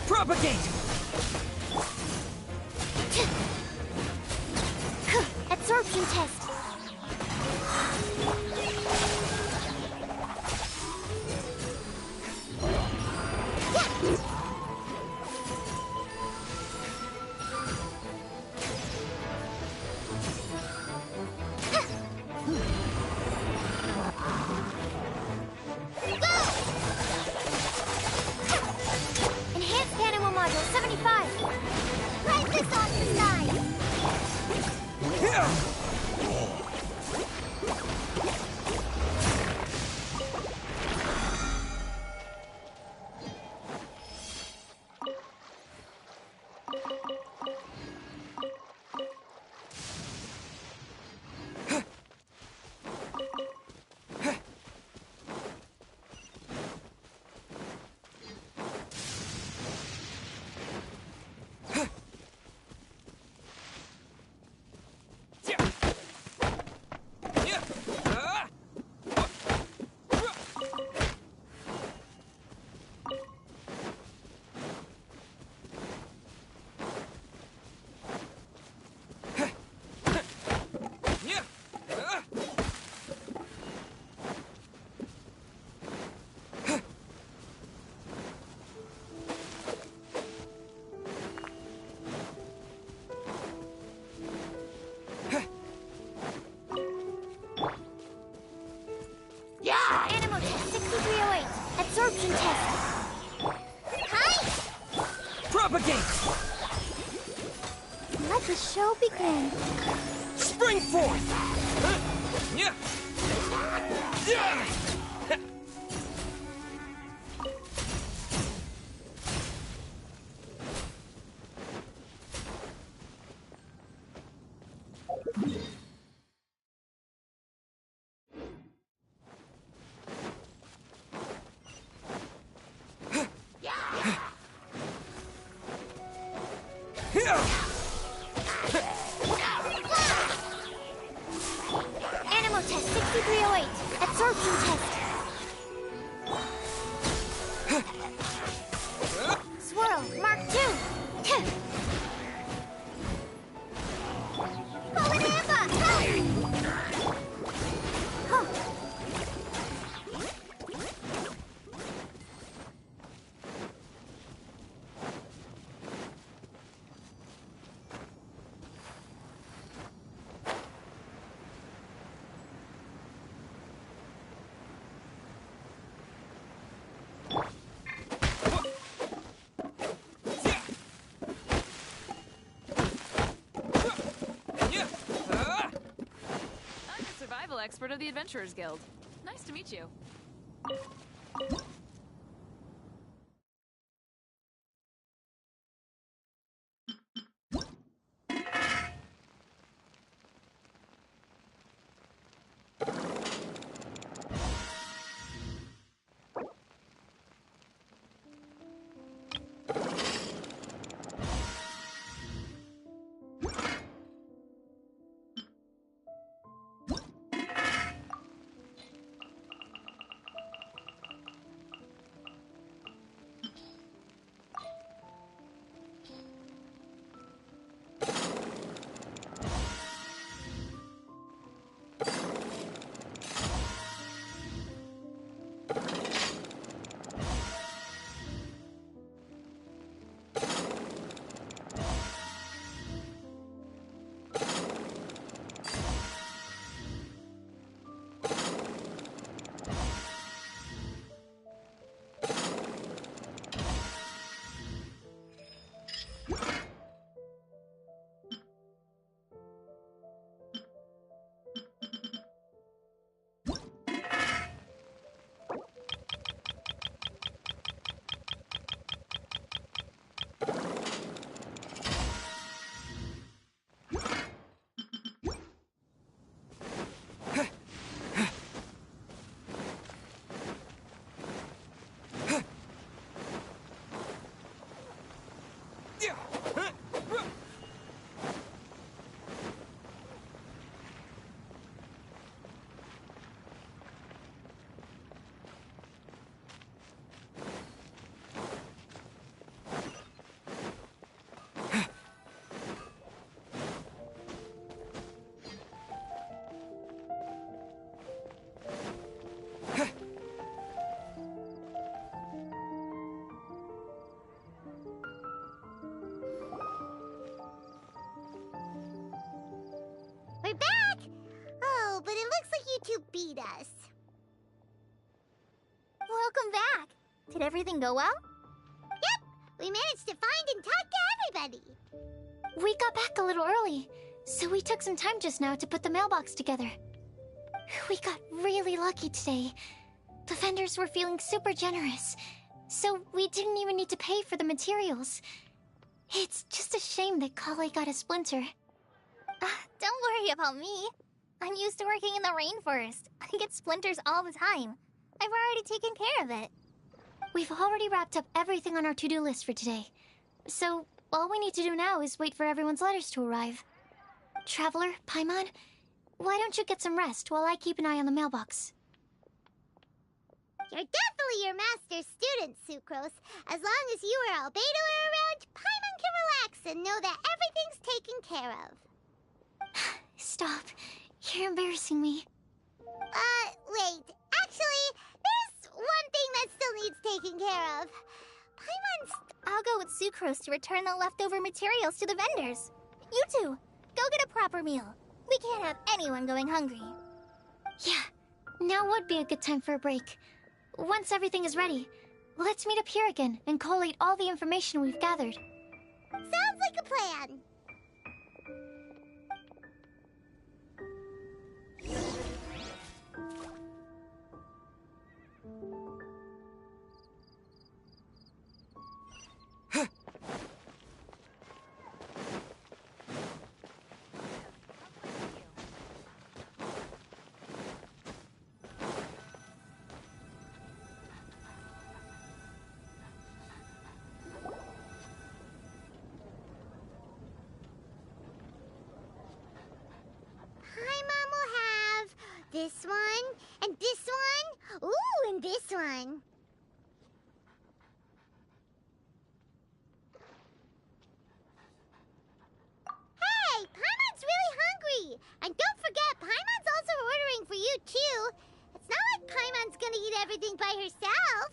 Speaker 4: Propagate!
Speaker 1: Absorption test. Enhanced animal module 75. Right this off the side. Animal test 6308. Absorption test. Hi!
Speaker 4: Propagate!
Speaker 1: Let the show begin.
Speaker 4: Spring forth!
Speaker 1: Animal test 6308. Absorption test. Swirl, Mark 2.
Speaker 16: Expert of the Adventurers Guild. Nice to meet you.
Speaker 3: Welcome back. Did everything go well?
Speaker 1: Yep, we managed to find and talk to everybody.
Speaker 2: We got back a little early, so we took some time just now to put the mailbox together. We got really lucky today. The vendors were feeling super generous, so we didn't even need to pay for the materials. It's just a shame that Kale got a splinter.
Speaker 3: Don't worry about me. I'm used to working in the rainforest. I get splinters all the time. I've already taken care of it.
Speaker 2: We've already wrapped up everything on our to-do list for today. So, all we need to do now is wait for everyone's letters to arrive. Traveler, Paimon, why don't you get some rest while I keep an eye on the mailbox?
Speaker 1: You're definitely your master's student, Sucrose. As long as you or Albedo are around, Paimon can relax and know that everything's taken care of.
Speaker 2: Stop. You're embarrassing me.
Speaker 1: Wait. Actually, there's one thing that still needs taking care of. Paimon's...
Speaker 3: I'll go with Sucrose to return the leftover materials to the vendors. You two, go get a proper meal. We can't have anyone going hungry.
Speaker 2: Yeah, now would be a good time for a break. Once everything is ready, let's meet up here again and collate all the information we've gathered.
Speaker 1: Sounds like a plan. This one, and this one, ooh, and this one. Hey, Paimon's really hungry. And don't forget, Paimon's also ordering for you, too. It's not like Paimon's gonna eat everything by herself.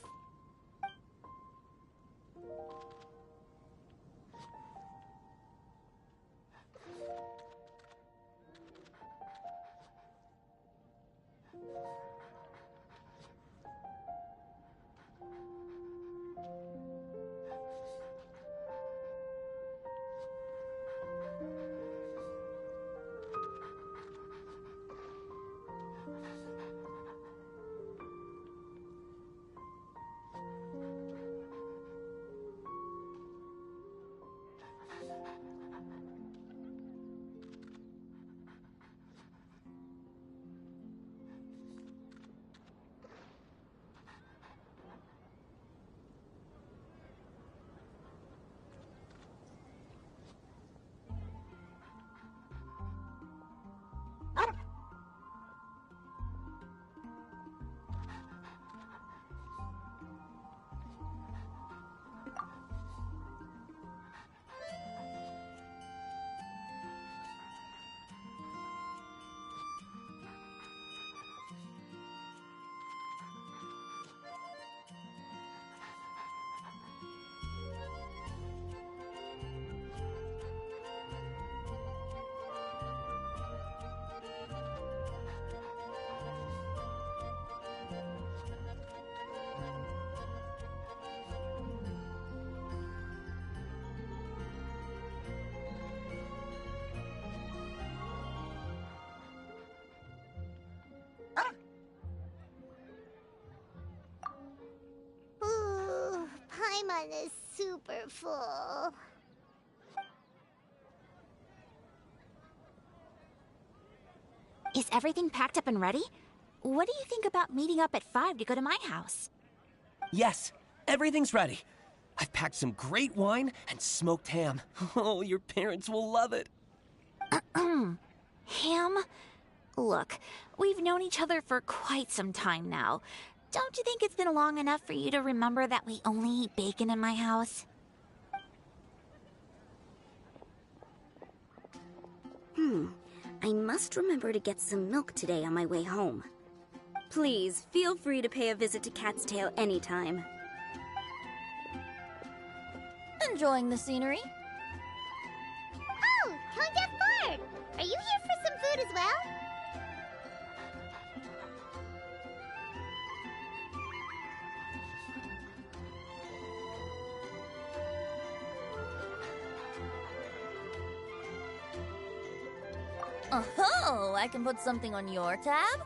Speaker 1: Paimon is super full.
Speaker 17: Is everything packed up and ready? What do you think about meeting up at 5 to go to my house?
Speaker 18: Yes, everything's ready. I've packed some great wine and smoked ham. Oh, your parents will love it.
Speaker 17: Ham? Look, we've known each other for quite some time now. Don't you think it's been long enough for you to remember that we only eat bacon in my house?
Speaker 11: I must remember to get some milk today on my way home. Please, feel free to pay a visit to Cat's Tail anytime.
Speaker 2: Enjoying the scenery?
Speaker 1: Oh, Tone Deaf Bard! Are you here for some food as well?
Speaker 7: Oh, I can put something on your tab?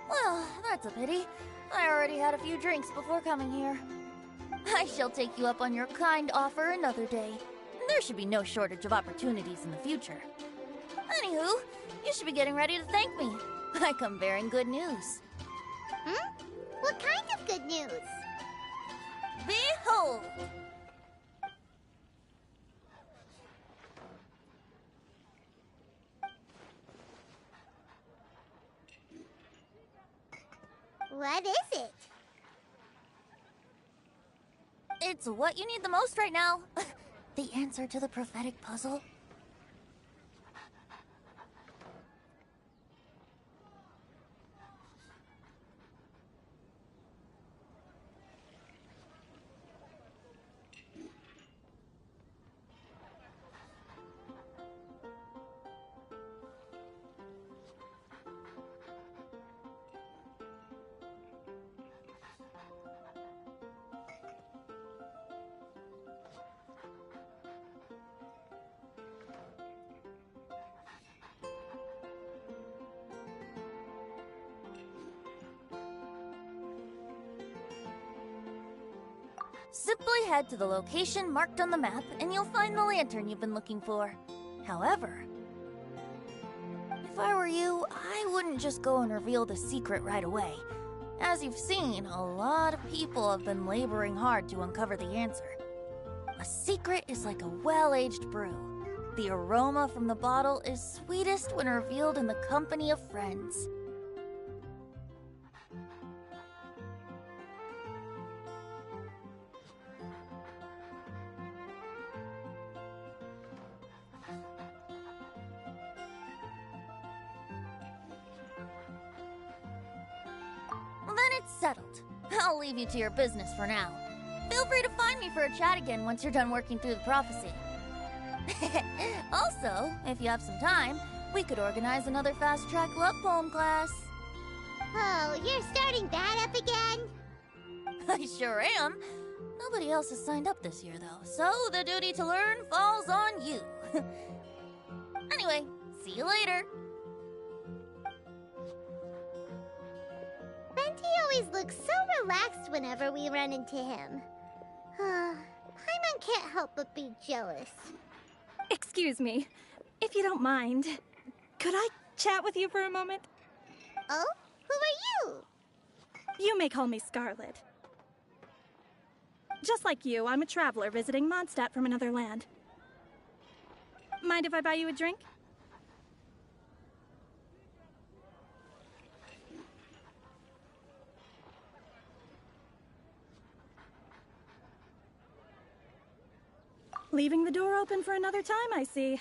Speaker 7: Well, that's a pity. I already had a few drinks before coming here. I shall take you up on your kind offer another day. There should be no shortage of opportunities in the future. Anywho, you should be getting ready to thank me. I come bearing good news.
Speaker 1: Hmm? What kind of good news?
Speaker 7: Behold!
Speaker 1: What is it?
Speaker 7: It's what you need the most right now. The answer to the prophetic puzzle. Simply head to the location marked on the map and you'll find the lantern you've been looking for. However, if I were you, I wouldn't just go and reveal the secret right away. As you've seen, a lot of people have been laboring hard to uncover the answer. A secret is like a well-aged brew. The aroma from the bottle is sweetest when revealed in the company of friends. Then it's settled. I'll leave you to your business for now. Feel free to find me for a chat again once you're done working through the prophecy. Also, if you have some time, we could organize another fast-track love poem class.
Speaker 1: Oh, you're starting that up again?
Speaker 7: I sure am. Nobody else has signed up this year, though, so the duty to learn falls on you. Anyway, see you later.
Speaker 1: Venti always looks so relaxed whenever we run into him. Paimon can't help but be jealous.
Speaker 19: Excuse me, if you don't mind, could I chat with you for a moment?
Speaker 1: Oh? Who are you?
Speaker 19: You may call me Scarlet. Just like you, I'm a traveler visiting Mondstadt from another land. Mind if I buy you a drink? Leaving the door open for another time, I see.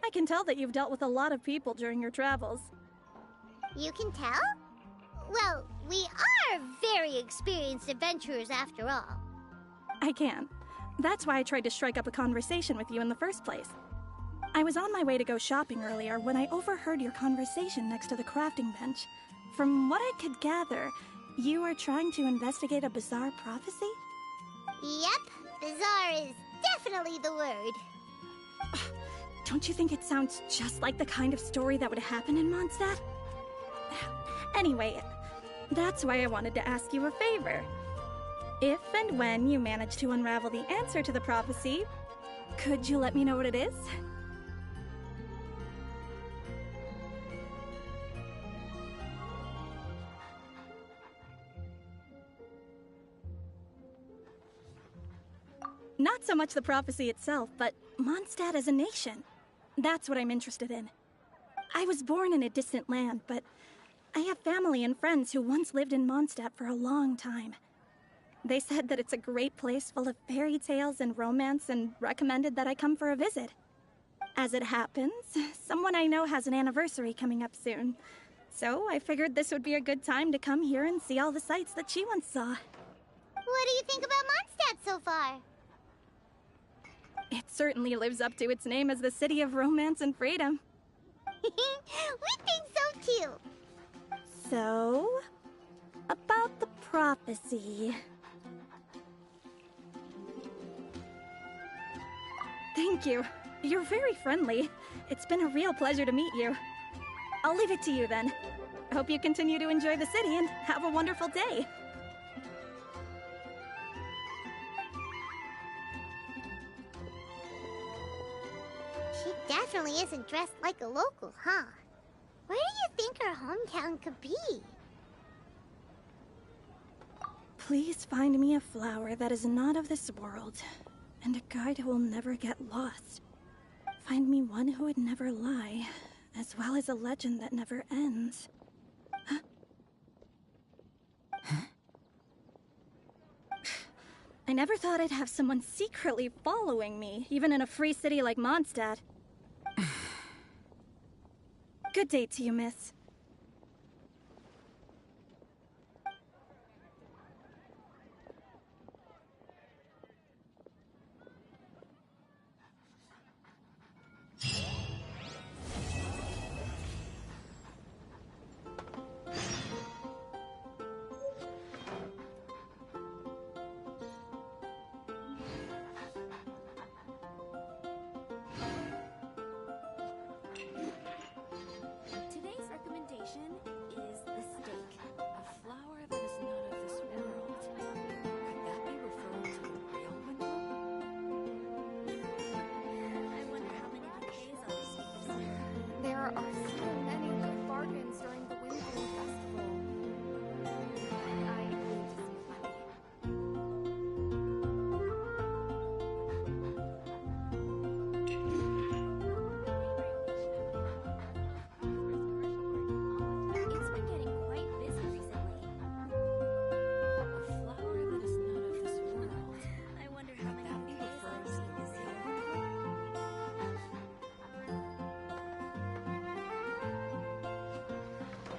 Speaker 19: I can tell that you've dealt with a lot of people during your travels.
Speaker 1: You can tell? Well, we are very experienced adventurers after all.
Speaker 19: I can. That's why I tried to strike up a conversation with you in the first place. I was on my way to go shopping earlier when I overheard your conversation next to the crafting bench. From what I could gather, you are trying to investigate a bizarre prophecy?
Speaker 1: Yep, bizarre is definitely the word.
Speaker 19: Don't you think it sounds just like the kind of story that would happen in Mondstadt? Anyway, that's why I wanted to ask you a favor. If and when you manage to unravel the answer to the prophecy, could you let me know what it is? Not so much the prophecy itself, but Mondstadt as a nation. That's what I'm interested in. I was born in a distant land, but I have family and friends who once lived in Mondstadt for a long time. They said that it's a great place full of fairy tales and romance and recommended that I come for a visit. As it happens, someone I know has an anniversary coming up soon. So I figured this would be a good time to come here and see all the sights that she once saw.
Speaker 1: What do you think about Mondstadt so far?
Speaker 19: It certainly lives up to its name as the city of romance and freedom.
Speaker 1: We think so too.
Speaker 19: So, about the prophecy. Thank you. You're very friendly. It's been a real pleasure to meet you. I'll leave it to you then. Hope you continue to enjoy the city and have a wonderful day.
Speaker 1: She definitely isn't dressed like a local, huh? Where do you think her hometown could be?
Speaker 19: Please find me a flower that is not of this world, and a guide who will never get lost. Find me one who would never lie, as well as a legend that never ends. Huh? I never thought I'd have someone secretly following me, even in a free city like Mondstadt. Good day to you, miss.
Speaker 20: Today's recommendation is the steak. A flower that is not of this world. Could that be referring to the real window? I wonder how many bouquets I'll receive this year.
Speaker 11: There are so many good bargains during the Windbloom Festival. I need to save money.
Speaker 20: It's been getting quite busy recently. A flower that is not of this world. I wonder how many bouquets I'll receive this year.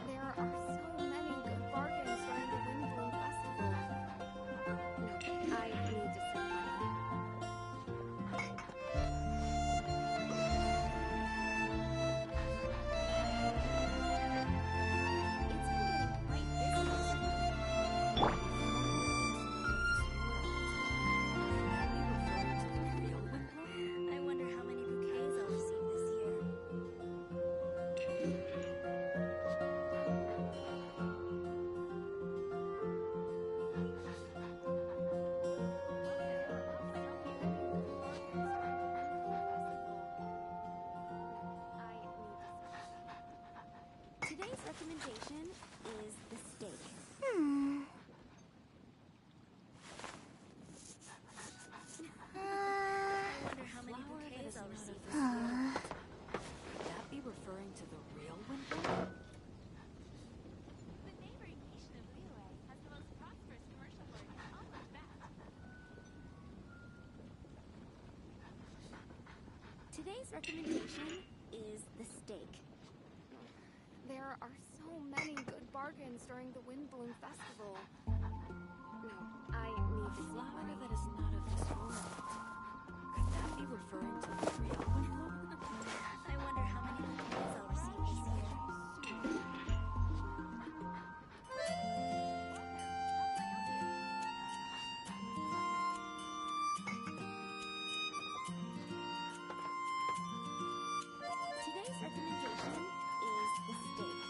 Speaker 11: There are so many good bargains during the Windbloom Festival. No, I need to save money.
Speaker 20: It's been getting quite busy recently. I wonder how many bouquets I'll receive this year. Today's recommendation is the steak. I wonder how many bouquets I'll receive this year. Could that be referring to the real window?
Speaker 16: The neighboring nation of Liyue has the most prosperous commercial garden in all of that.
Speaker 20: Today's recommendation is the steak.
Speaker 11: There are so many good bargains during the Windbloom Festival. No, I need to save
Speaker 20: Flower
Speaker 11: money.
Speaker 20: that is not of this world. Could that be referring to the real window? I wonder how many bouquets I'll receive this year. Today's recommendation is the steak.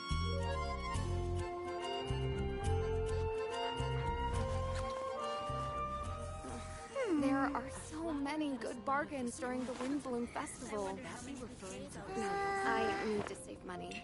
Speaker 11: There are so many good bargains during the Windbloom Festival. No, I need to save money.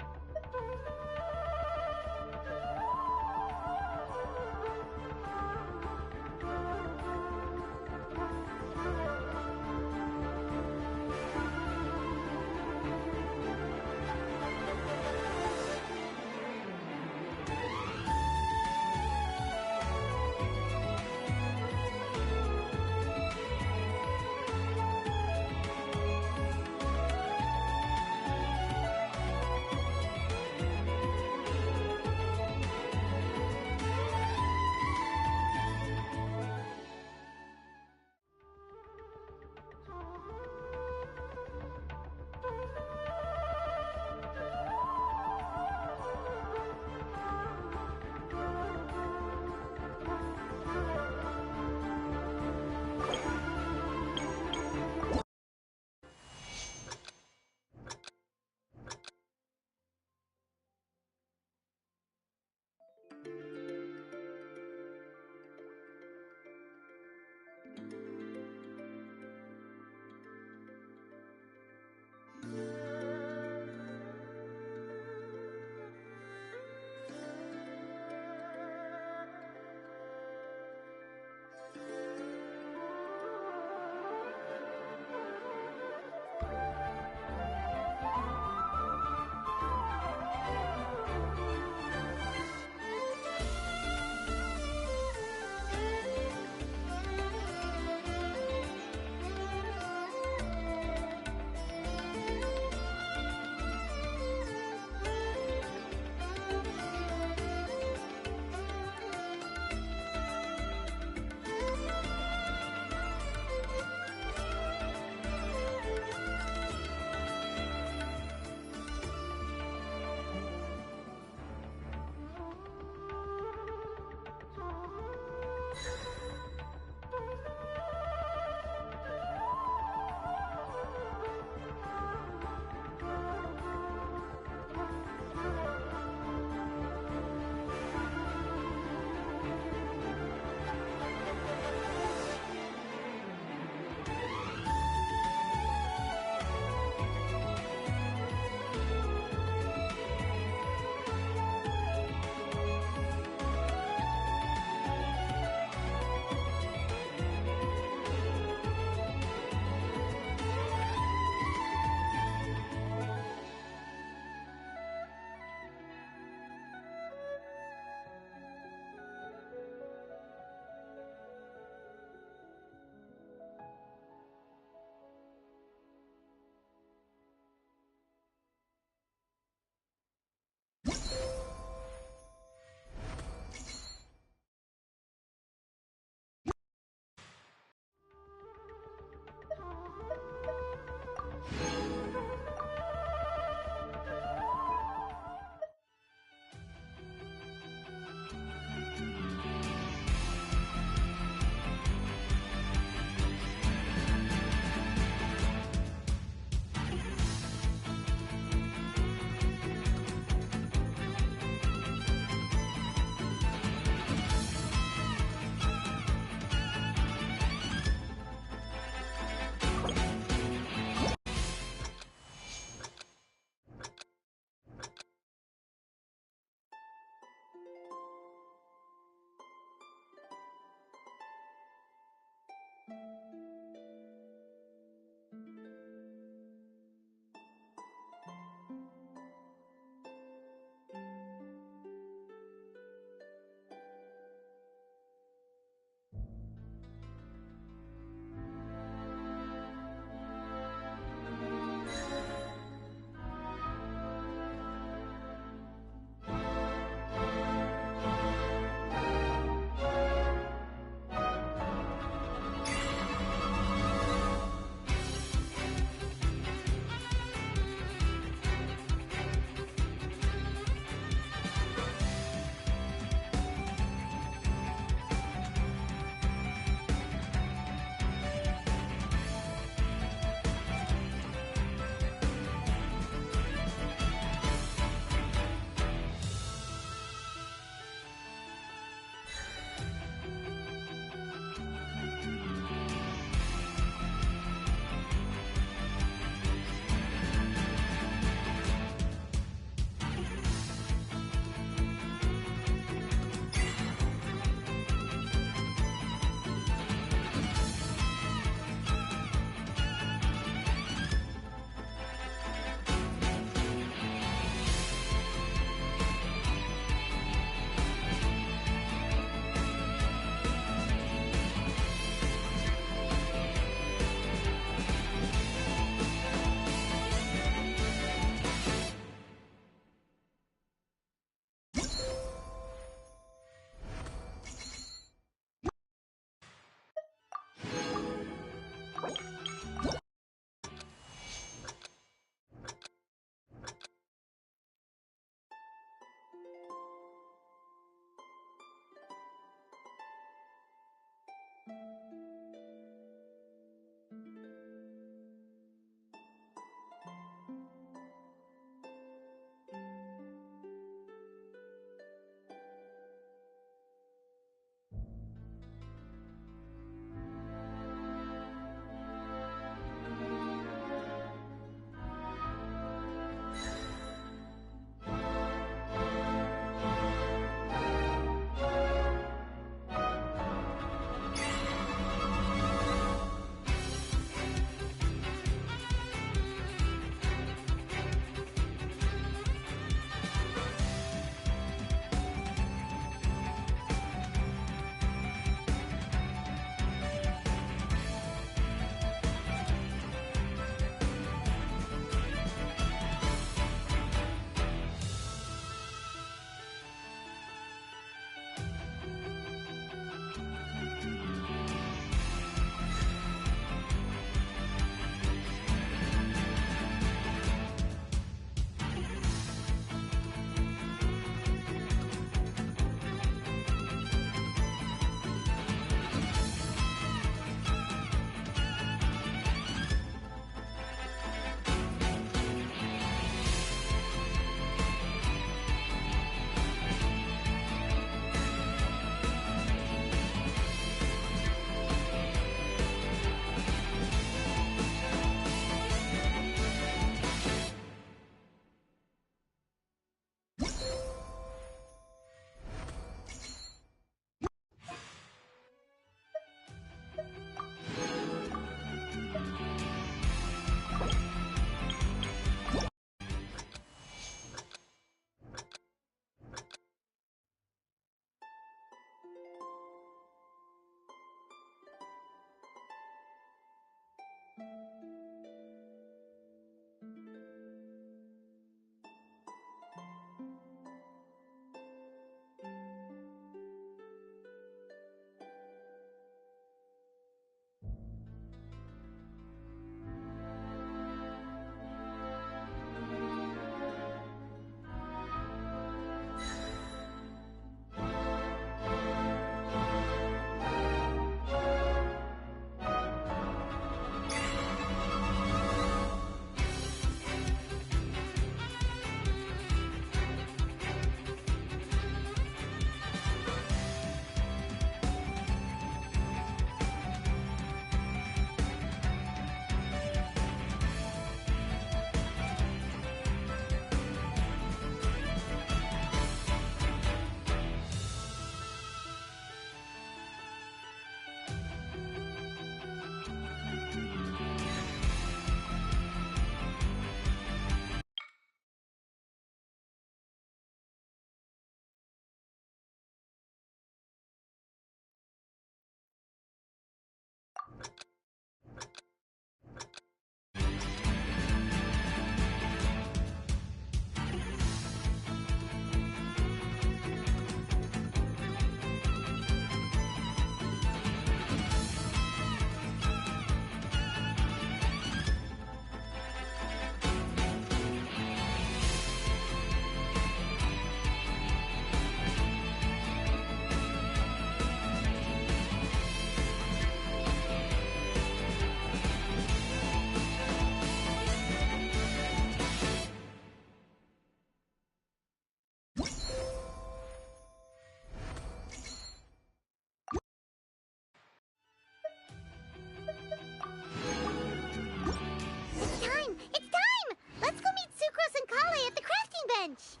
Speaker 1: bench.